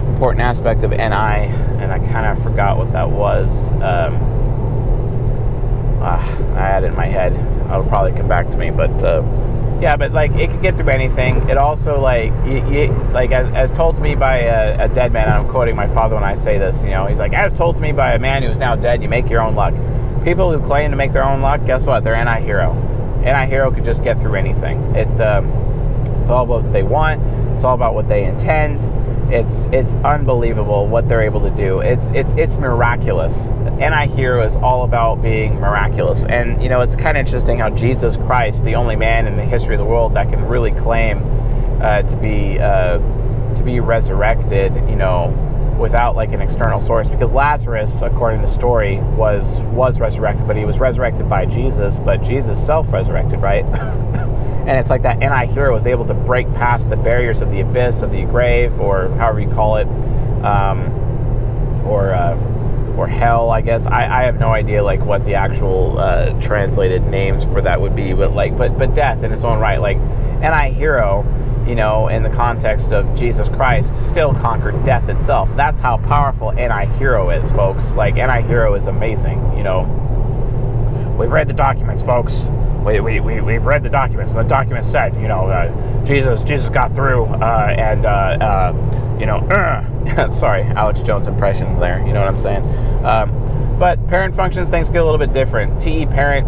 important aspect of NI, and I kind of forgot what that was. I had it in my head. It'll probably come back to me, but like it could get through anything. It also as told to me by a dead man. And I'm quoting my father when I say this. He's like, as told to me by a man who is now dead, you make your own luck. People who claim to make their own luck, guess what? They're NI hero. NI hero could just get through anything. It's all about what they want. It's all about what they intend. It's unbelievable what they're able to do. It's miraculous. NI hero is all about being miraculous. And it's kind of interesting how Jesus Christ, the only man in the history of the world that can really claim to be resurrected, without like an external source, because Lazarus, according to the story, was resurrected, but he was resurrected by Jesus, but Jesus self-resurrected, right? And it's like that NI hero was able to break past the barriers of the abyss, of the grave, or however you call it, or hell, I guess. I have no idea like what the actual translated names for that would be, but death in its own right. Like NI hero, in the context of Jesus Christ, still conquered death itself. That's how powerful NI hero is, folks. Like NI hero is amazing. We've read the documents, folks. We've read the documents, and the documents said, Jesus got through, sorry, Alex Jones impression there, you know what I'm saying? But parent functions, things get a little bit different. TE parent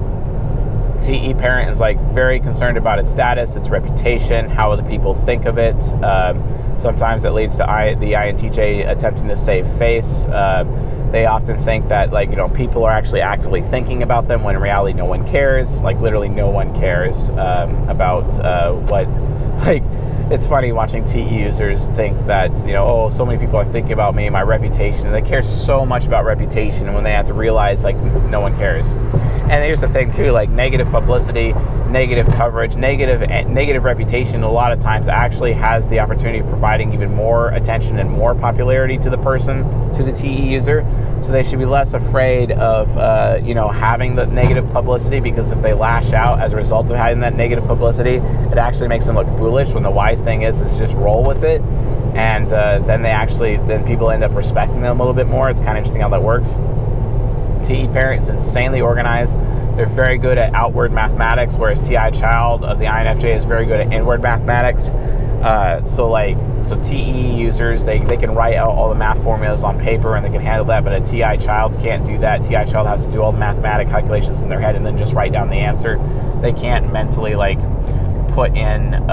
is like very concerned about its status, its reputation, how other people think of it. Sometimes it leads to the INTJ attempting to save face. They often think that people are actually actively thinking about them, when in reality no one cares. Like literally no one cares about what. It's funny watching TE users think that so many people are thinking about me, my reputation, and they care so much about reputation, and when they have to realize no one cares. And here's the thing too, negative publicity, negative coverage, negative reputation a lot of times actually has the opportunity of providing even more attention and more popularity to the person, to the TE user. So they should be less afraid of having the negative publicity, because if they lash out as a result of having that negative publicity, it actually makes them look foolish, when the wise thing is just roll with it. And then people end up respecting them a little bit more. It's kind of interesting how that works. TE parent is insanely organized. They're very good at outward mathematics, whereas TI child of the INFJ is very good at inward mathematics. So TE users, they can write out all the math formulas on paper, and they can handle that, but a TI child can't do that. TI child has to do all the mathematic calculations in their head and then just write down the answer. They can't mentally put in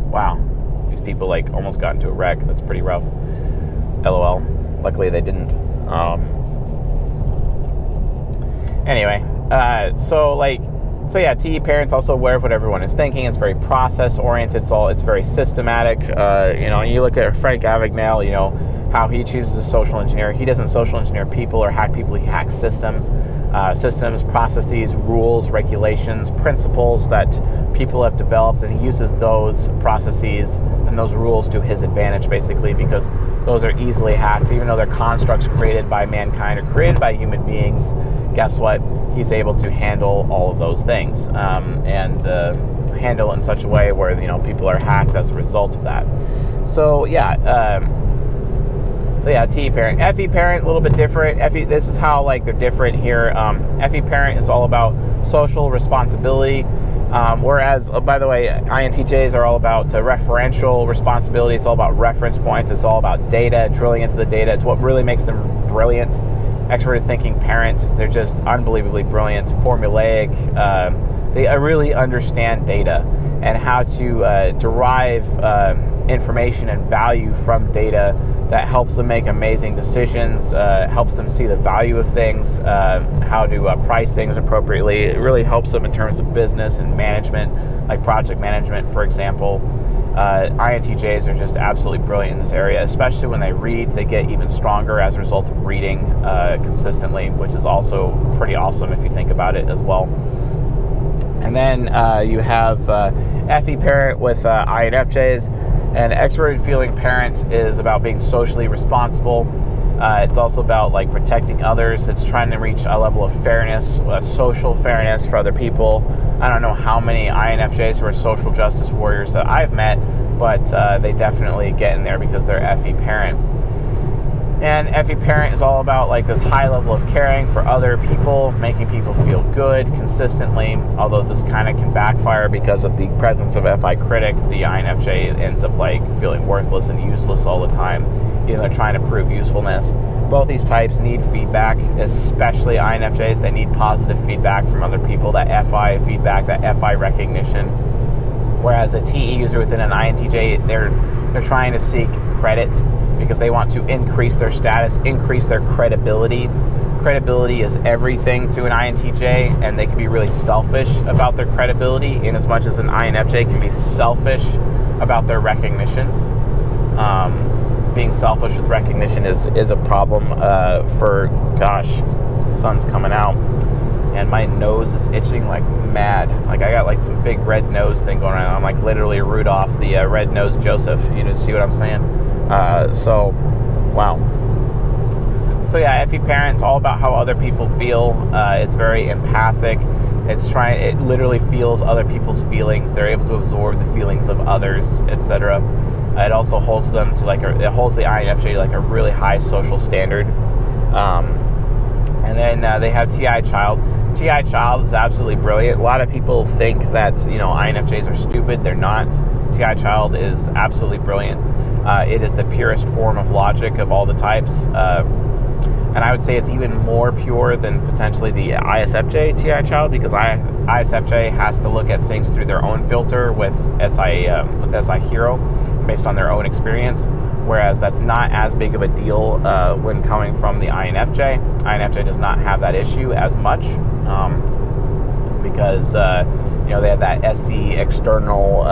wow, these people almost got into a wreck. That's pretty rough. LOL. Luckily they didn't. Anyway, TE parents also aware of what everyone is thinking. It's very process oriented. It's very systematic. You look at Frank Abagnale, how he chooses to social engineer. He doesn't social engineer people or hack people. He hacks systems, processes, rules, regulations, principles that people have developed, and he uses those processes and those rules to his advantage, basically, because those are easily hacked. Even though they're constructs created by mankind or created by human beings, guess what? He's able to handle all of those things, and handle it in such a way where people are hacked as a result of that. So yeah. T parent. FE parent, a little bit different. This is how they're different here. FE parent is all about social responsibility, whereas, by the way, INTJs are all about referential responsibility. It's all about reference points. It's all about data, drilling into the data. It's what really makes them brilliant. Extroverted thinking parents, they're just unbelievably brilliant, formulaic. They really understand data and how to derive information and value from data that helps them make amazing decisions, helps them see the value of things, how to price things appropriately. It really helps them in terms of business and management, like project management, for example. INTJs are just absolutely brilliant in this area, especially when they read. They get even stronger as a result of reading consistently, which is also pretty awesome if you think about it as well. And then you have FE parent with INFJs. And extroverted feeling parent is about being socially responsible. It's also about protecting others. It's trying to reach a level of fairness, social fairness for other people. I don't know how many INFJs who are social justice warriors that I've met, but they definitely get in there because they're FE parent. And FE parent is all about this high level of caring for other people, making people feel good consistently, although this kind of can backfire because of the presence of FI critic. The INFJ ends up feeling worthless and useless all the time, they're trying to prove usefulness. Both these types need feedback, especially INFJs. They need positive feedback from other people, that FI feedback, that FI recognition. Whereas a TE user within an INTJ, they're trying to seek credit because they want to increase their status, increase their credibility. Credibility is everything to an INTJ, and they can be really selfish about their credibility, in as much as an INFJ can be selfish about their recognition. Being selfish with recognition is a problem the sun's coming out, and my nose is itching like mad. I got some big red nose thing going on. I'm literally Rudolph, the red-nosed Joseph. You see what I'm saying? Wow. So yeah, FE parent, it's all about how other people feel. It's very empathic. It literally feels other people's feelings. They're able to absorb the feelings of others, etc. It also holds them to it holds the INFJ to a really high social standard. And then they have TI child. TI child is absolutely brilliant. A lot of people think that INFJs are stupid. They're not. TI child is absolutely brilliant. It is the purest form of logic of all the types. And I would say it's even more pure than potentially the ISFJ TI child, because ISFJ has to look at things through their own filter with SI Hero, based on their own experience, whereas that's not as big of a deal when coming from the INFJ. INFJ does not have that issue as much because they have that SC external,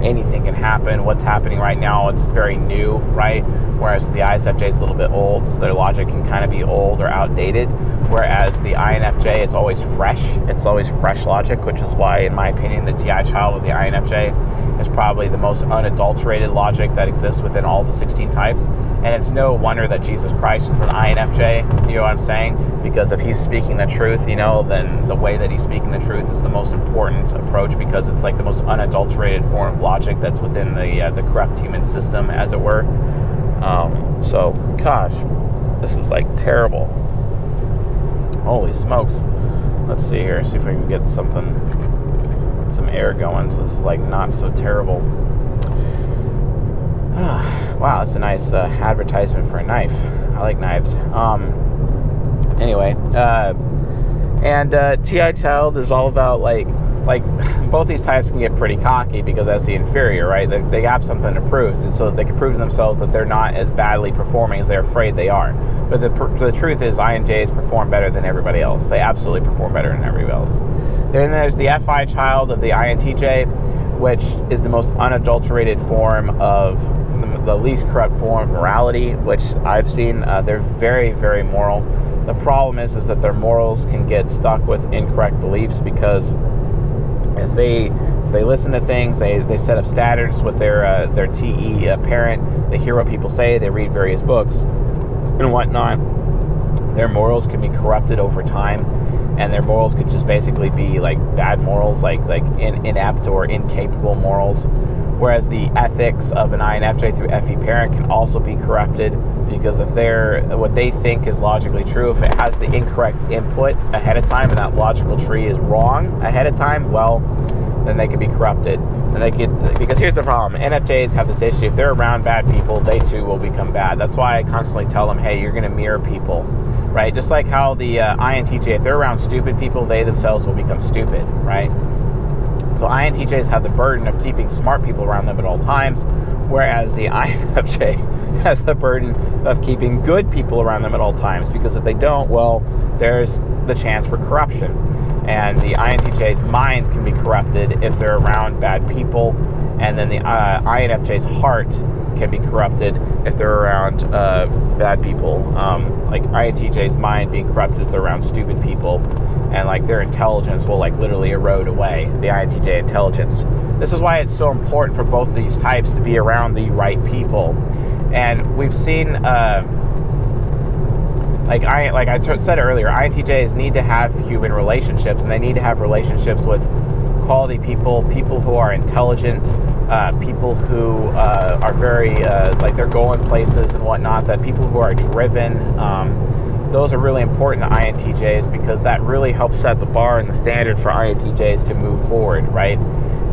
anything can happen. What's happening right now, it's very new, right? Whereas the ISFJ is a little bit old, so their logic can kind of be old or outdated. Whereas the INFJ, it's always fresh. It's always fresh logic, which is why, in my opinion, the TI child of the INFJ is probably the most unadulterated logic that exists within all the 16 types. And it's no wonder that Jesus Christ is an INFJ, you know what I'm saying? Because if he's speaking the truth, then the way that he's speaking the truth is the most important approach, because it's the most unadulterated form of logic that's within the corrupt human system, as it were. So, gosh, this is terrible. Holy smokes. Let's see here, see if we can get some air going, so this is not so terrible. Wow, that's a nice advertisement for a knife. I like knives. Anyway, and TI child is all about both these types can get pretty cocky because that's the inferior, right? They have something to prove, so they can prove to themselves that they're not as badly performing as they're afraid they are. But the truth is, INJs perform better than everybody else. They absolutely perform better than everybody else. Then there's the FI child of the INTJ, which is the most unadulterated form of the least corrupt form of morality, which I've seen. They're very, very moral. The problem is that their morals can get stuck with incorrect beliefs, because if they listen to things, they set up standards with their TE parent, they hear what people say, they read various books and whatnot, their morals can be corrupted over time, and their morals could just basically be like bad morals, like inept or incapable morals. Whereas the ethics of an INFJ through FE parent can also be corrupted, because if what they think is logically true, if it has the incorrect input ahead of time and that logical tree is wrong ahead of time, well, then they could be corrupted. And because here's the problem, NFJs have this issue: if they're around bad people, they too will become bad. That's why I constantly tell them, hey, you're going to mirror people, right? Just like how the INTJ, if they're around stupid people, they themselves will become stupid, right? So INTJs have the burden of keeping smart people around them at all times, whereas the INFJ has the burden of keeping good people around them at all times, because if they don't, well, there's the chance for corruption. And the INTJ's mind can be corrupted if they're around bad people, and then the INFJ's heart can be corrupted if they're around bad people. Like INTJ's mind being corrupted if they're around stupid people, and like their intelligence will like literally erode away, the INTJ intelligence. This is why it's so important for both of these types to be around the right people. And we've seen, like I said earlier, INTJs need to have human relationships, and they need to have relationships with quality people who are intelligent, people who are very, like they're going places and whatnot, that people who are driven. Those are really important to INTJs, because that really helps set the bar and the standard for INTJs to move forward, right?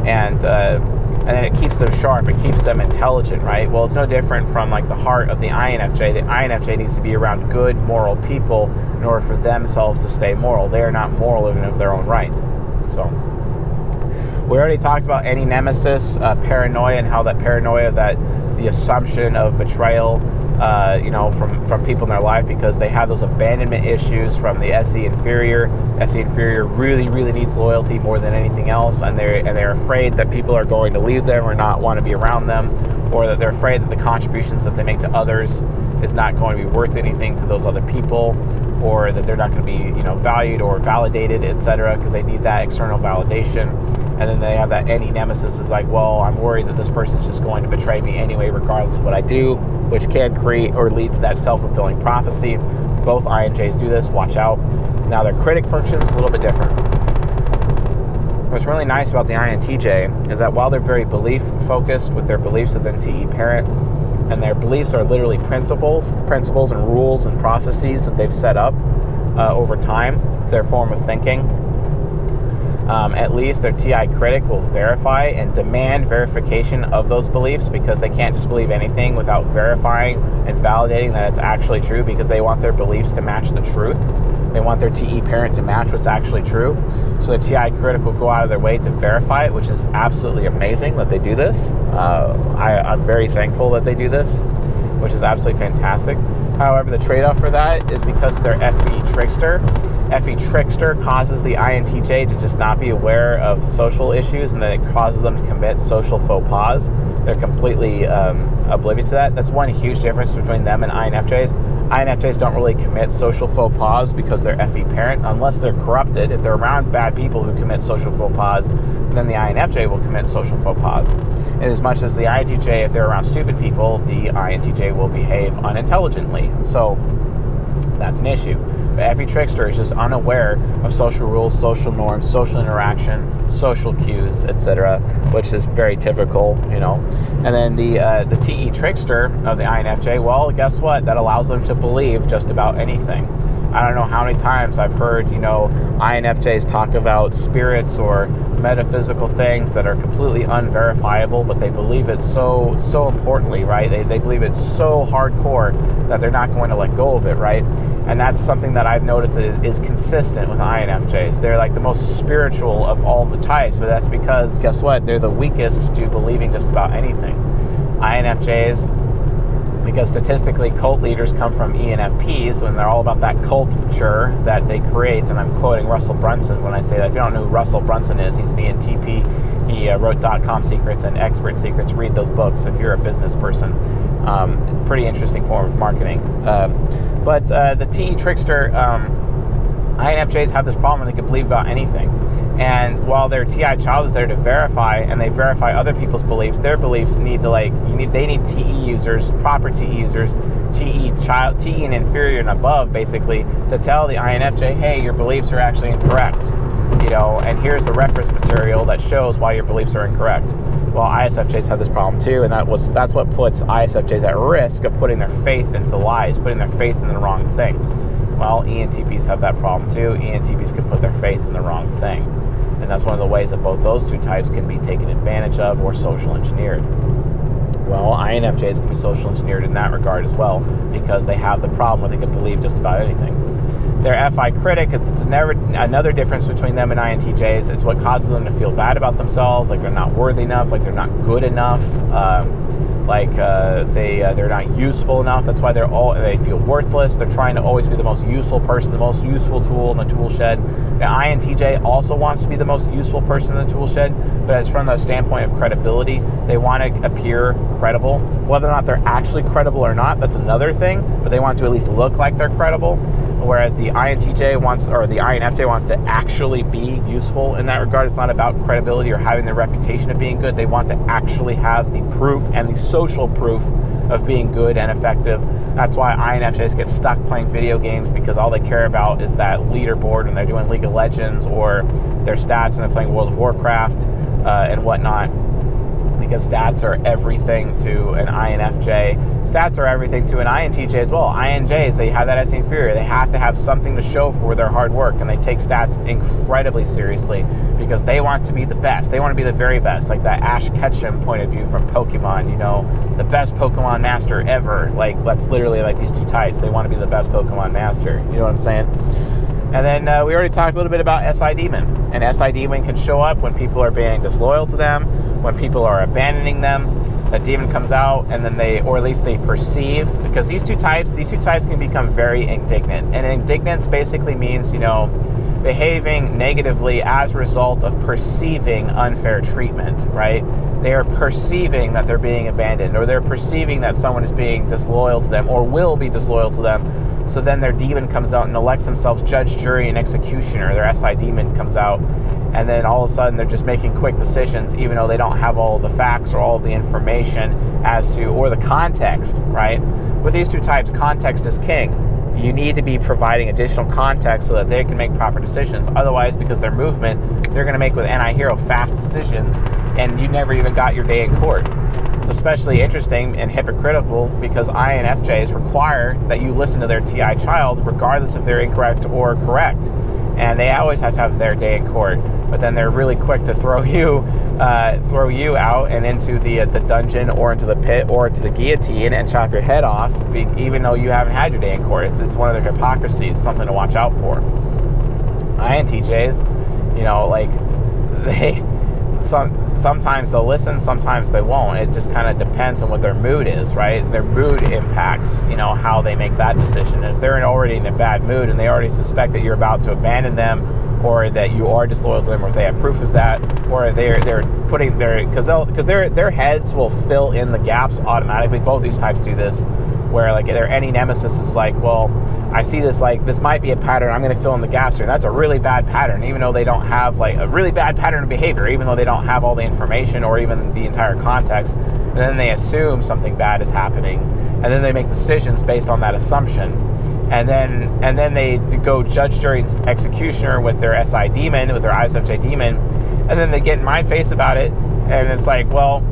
And then it keeps them sharp, it keeps them intelligent, right? Well, it's no different from like the heart of the INFJ. The INFJ needs to be around good, moral people in order for themselves to stay moral. They are not moral even of their own right. So we already talked about any nemesis, paranoia, and how that paranoia, that the assumption of betrayal, from people in their life, because they have those abandonment issues from the SE inferior. SE inferior really, really needs loyalty more than anything else, and they're afraid that people are going to leave them or not want to be around them, or that they're afraid that the contributions that they make to others is not going to be worth anything to those other people, or that they're not going to be, valued or validated, etc., because they need that external validation. And then they have that any nemesis is like, well, I'm worried that this person's just going to betray me anyway, regardless of what I do, which can create or lead to that self-fulfilling prophecy. Both INJs do this, watch out. Now their critic function is a little bit different. What's really nice about the INTJ is that while they're very belief-focused with their beliefs within TE parent, and their beliefs are literally principles and rules and processes that they've set up over time, it's their form of thinking. At least their TI critic will verify and demand verification of those beliefs, because they can't just believe anything without verifying and validating that it's actually true, because they want their beliefs to match the truth. They want their TE parent to match what's actually true. So the TI critic will go out of their way to verify it, which is absolutely amazing that they do this. I'm very thankful that they do this, which is absolutely fantastic. However, the trade-off for that is because of their FE trickster. FE trickster causes the INTJ to just not be aware of social issues, and then it causes them to commit social faux pas. They're completely oblivious to that. That's one huge difference between them and INFJs. INFJs don't really commit social faux pas because they're FE parent, unless they're corrupted. If they're around bad people who commit social faux pas, then the INFJ will commit social faux pas. And as much as the INTJ, if they're around stupid people, the INTJ will behave unintelligently. So that's an issue. But FE trickster is just unaware of social rules, social norms, social interaction, social cues, etc., which is very typical, And then the TE trickster of the INFJ, well, guess what? That allows them to believe just about anything. I don't know how many times I've heard, INFJs talk about spirits or metaphysical things that are completely unverifiable, but they believe it so importantly, right? They believe it so hardcore that they're not going to let go of it, right? And that's something that I've noticed that is consistent with INFJs. They're like the most spiritual of all the types, but that's because, guess what? They're the weakest to believing just about anything. INFJs, because statistically cult leaders come from ENFPs, and they're all about that culture that they create. And I'm quoting Russell Brunson when I say that. If you don't know who Russell Brunson is, he's an ENTP. He wrote .com Secrets and Expert Secrets. Read those books if you're a business person. Pretty interesting form of marketing. But the TE trickster, INFJs have this problem and they can believe about anything. And while their TI child is there to verify, and they verify other people's beliefs, their beliefs need to they need TE users, proper TE users, TE and inferior and above, basically, to tell the INFJ, hey, your beliefs are actually incorrect. And here's the reference material that shows why your beliefs are incorrect. Well, ISFJs have this problem too, and that's what puts ISFJs at risk of putting their faith into lies, putting their faith in the wrong thing. Well, ENTPs have that problem too. ENTPs can put their faith in the wrong thing. And that's one of the ways that both those two types can be taken advantage of or social engineered. Well, INFJs can be social engineered in that regard as well, because they have the problem where they can believe just about anything. Their FI critic, it's another difference between them and INTJs. It's what causes them to feel bad about themselves, like they're not worthy enough, like they're not good enough, they're not useful enough. That's why they feel worthless. They're trying to always be the most useful person, the most useful tool in the tool shed. Now, INTJ also wants to be the most useful person in the tool shed, but it's from the standpoint of credibility. They want to appear credible. Whether or not they're actually credible or not, that's another thing, but they want to at least look like they're credible. Whereas the INFJ wants to actually be useful in that regard. It's not about credibility or having the reputation of being good. They want to actually have the proof and the social proof of being good and effective. That's why INFJs get stuck playing video games, because all they care about is that leaderboard when they're doing League of Legends, or their stats when they're playing World of Warcraft and whatnot. Because stats are everything to an INFJ. Stats are everything to an INTJ as well. INJs, they have that as inferior. They have to have something to show for their hard work, and they take stats incredibly seriously because they want to be the best. They want to be the very best, like that Ash Ketchum point of view from Pokemon, the best Pokemon master ever. That's literally like these two types. They want to be the best Pokemon master. You know what I'm saying? And then we already talked a little bit about SI Demon. And SI Demon can show up when people are being disloyal to them, when people are abandoning them. That demon comes out, and then they perceive, because these two types can become very indignant. And indignance basically means, behaving negatively as a result of perceiving unfair treatment, right? They are perceiving that they're being abandoned, or they're perceiving that someone is being disloyal to them, or will be disloyal to them. So then their demon comes out and elects themselves judge, jury, and executioner. Their SI demon comes out, and then all of a sudden they're just making quick decisions, even though they don't have all of the facts or all of the information or the context, right? With these two types, context is king. You need to be providing additional context so that they can make proper decisions. Otherwise, because their movement, they're going to make with anti-hero fast decisions, and you never even got your day in court. It's especially interesting and hypocritical because INFJs require that you listen to their TI child regardless if they're incorrect or correct. And they always have to have their day in court. But then they're really quick to throw you out and into the dungeon, or into the pit, or to the guillotine, and chop your head off, even though you haven't had your day in court. It's one of their hypocrisies, something to watch out for. INTJs, sometimes they'll listen, sometimes they won't. It just kind of depends on what their mood is, right? Their mood impacts, how they make that decision. And if they're already in a bad mood and they already suspect that you're about to abandon them, or that you are disloyal to them, or if they have proof of that, or they're putting because their heads will fill in the gaps automatically. Both these types do this, where any nemesis is like, well, I see this, this might be a pattern, I'm going to fill in the gaps here. And that's a really bad pattern, even though they don't have a really bad pattern of behavior, even though they don't have all the information or even the entire context. And then they assume something bad is happening, and then they make decisions based on that assumption. And then they go judge, jury, executioner with their SI demon, with their ISFJ demon, and then they get in my face about it, and it's like, well,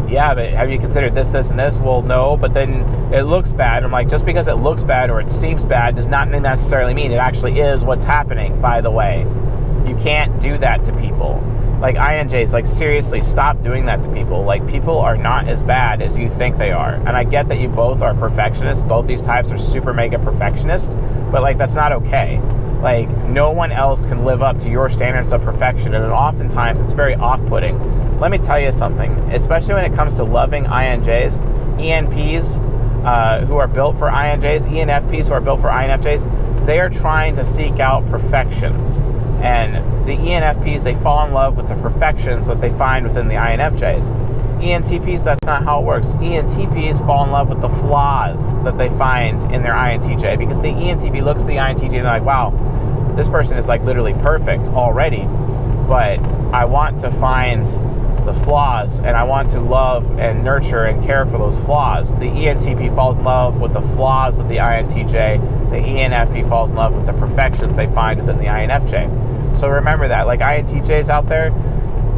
yeah, but have you considered this, this, and this? Well, no, but then it looks bad. I'm like, just because it looks bad or it seems bad does not necessarily mean it actually is what's happening, by the way. You can't do that to people. INJs, seriously, stop doing that to people. People are not as bad as you think they are. And I get that you both are perfectionists. Both these types are super mega perfectionists, but that's not okay. No one else can live up to your standards of perfection, and oftentimes it's very off-putting. Let me tell you something, especially when it comes to loving INJs, ENPs who are built for INJs, ENFPs who are built for INFJs, they are trying to seek out perfections. And the ENFPs, they fall in love with the perfections that they find within the INFJs. ENTPs, that's not how it works. ENTPs fall in love with the flaws that they find in their INTJ, because the ENTP looks at the INTJ and they're like, wow, this person is like literally perfect already, but I want to find the flaws, and I want to love and nurture and care for those flaws. The ENTP falls in love with the flaws of the INTJ. The ENFP falls in love with the perfections they find within the INFJ. So remember that, like INTJs out there,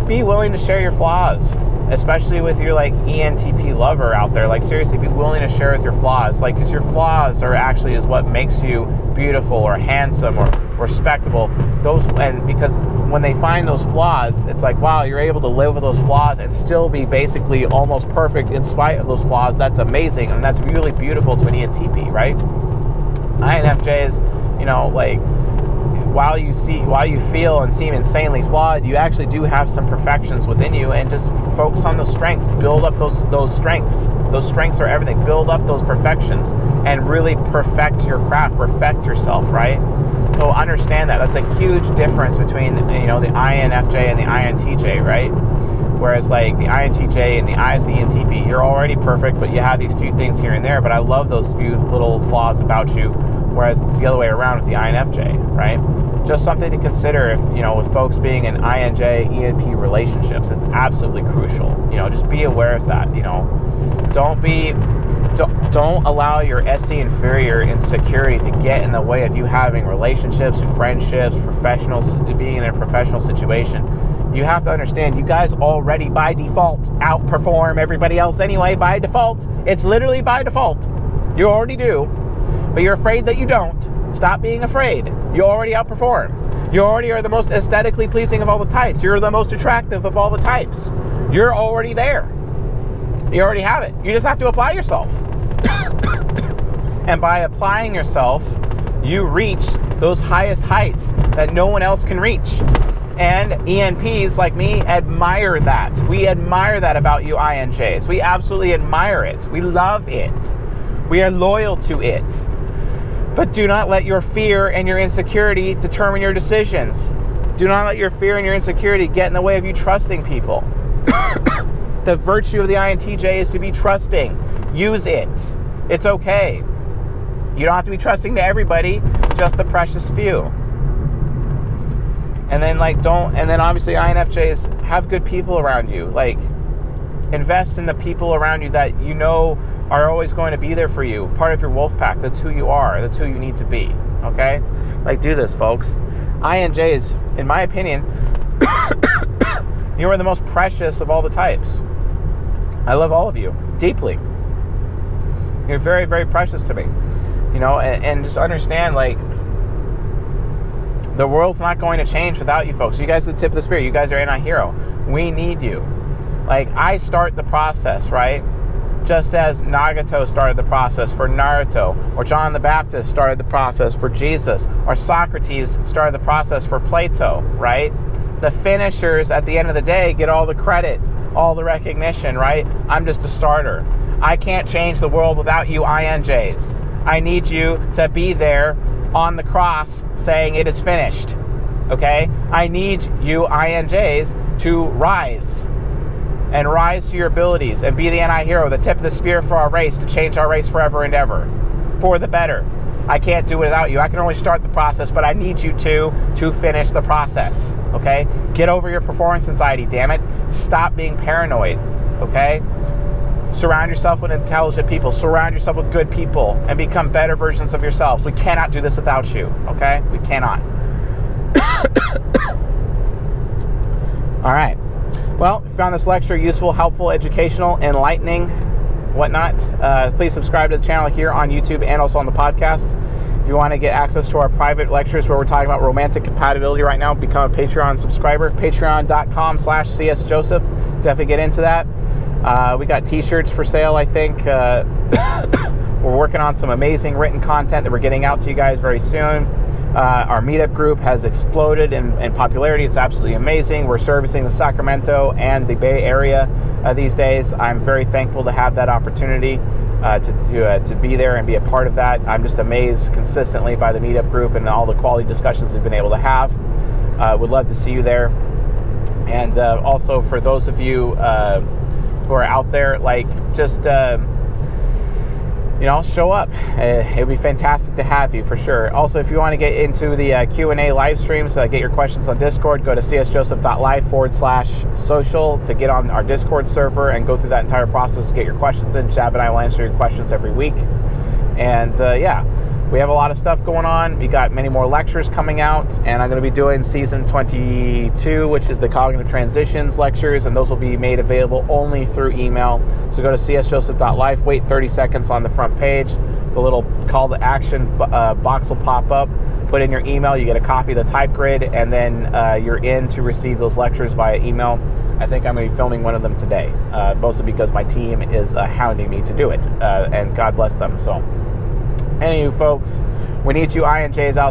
be willing to share your flaws, especially with your like ENTP lover out there. Like seriously, be willing to share with your flaws, like, because your flaws are actually is what makes you beautiful or handsome or respectable. Those, and because when they find those flaws, it's like, wow, you're able to live with those flaws and still be basically almost perfect in spite of those flaws. That's amazing, and that's really beautiful to an ENTP, right? INFJs, you know, like, while you feel and seem insanely flawed, you actually do have some perfections within you, and just focus on those strengths. Build up those strengths. Those strengths are everything. Build up those perfections and really perfect your craft, perfect yourself, right? So understand that. That's a huge difference between, you know, the INFJ and the INTJ, right? Whereas like the INTJ and the ENTP, you're already perfect, but you have these few things here and there. But I love those few little flaws about you. Whereas it's the other way around with the INFJ, right? Just something to consider if, you know, with folks being in INJ, ENP relationships, it's absolutely crucial. You know, just be aware of that, you know. Don't allow your SE inferior insecurity to get in the way of you having relationships, friendships, being in a professional situation. You have to understand, you guys already by default outperform everybody else anyway, by default. It's literally by default. You already do. But you're afraid that you don't. Stop being afraid. You already outperform. You already are the most aesthetically pleasing of all the types. You're the most attractive of all the types. You're already there. You already have it. You just have to apply yourself. And by applying yourself, you reach those highest heights that no one else can reach. And ENPs like me admire that. We admire that about you INJs. We absolutely admire it. We love it. We are loyal to it. But do not let your fear and your insecurity determine your decisions. Do not let your fear and your insecurity get in the way of you trusting people. The virtue of the INTJ is to be trusting. Use it. It's okay. You don't have to be trusting to everybody, just the precious few. And then obviously INFJs, have good people around you. Like, invest in the people around you that you know are always going to be there for you. Part of your wolf pack. That's who you are. That's who you need to be. Okay? Like, do this, folks. INJs, in my opinion, you are the most precious of all the types. I love all of you deeply. You're very, very precious to me. You know, and just understand, like, the world's not going to change without you folks. You guys are the tip of the spear. You guys are anti-hero. We need you. Like, I start the process, right? Just as Nagato started the process for Naruto, or John the Baptist started the process for Jesus, or Socrates started the process for Plato, right? The finishers at the end of the day get all the credit, all the recognition, right? I'm just a starter. I can't change the world without you INJs. I need you to be there on the cross saying it is finished, okay? I need you INJs to rise and rise to your abilities and be the anti-hero, the tip of the spear for our race, to change our race forever and ever, for the better. I can't do it without you. I can only start the process, but I need you to finish the process, okay? Get over your performance anxiety, damn it. Stop being paranoid, okay? Surround yourself with intelligent people. Surround yourself with good people and become better versions of yourselves. We cannot do this without you, okay? We cannot. All right. Well, if you found this lecture useful, helpful, educational, enlightening, whatnot, please subscribe to the channel here on YouTube and also on the podcast. If you want to get access to our private lectures where we're talking about romantic compatibility right now, become a Patreon subscriber, patreon.com/csjoseph. Definitely get into that. We got t-shirts for sale, I think. We're working on some amazing written content that we're getting out to you guys very soon. Our meetup group has exploded in popularity. It's absolutely amazing. We're servicing the Sacramento and the Bay Area these days. I'm very thankful to have that opportunity to be there and be a part of that. I'm just amazed consistently by the meetup group and all the quality discussions we've been able to have. Would love to see you there. And also for those of you who are out there, like, just show up. It would be fantastic to have you, for sure. Also, if you want to get into the Q&A live streams, get your questions on Discord, go to csjoseph.live/social to get on our Discord server and go through that entire process to get your questions in. Jab and I will answer your questions every week. And we have a lot of stuff going on. We got many more lectures coming out, and I'm going to be doing season 22, which is the cognitive transitions lectures, and those will be made available only through email. So go to csjoseph.life, wait 30 seconds on the front page. The little call to action box will pop up. Put in your email, you get a copy of the type grid, and then you're in to receive those lectures via email. I think I'm going to be filming one of them today, mostly because my team is hounding me to do it, and God bless them. So, any of you folks, we need you INJs out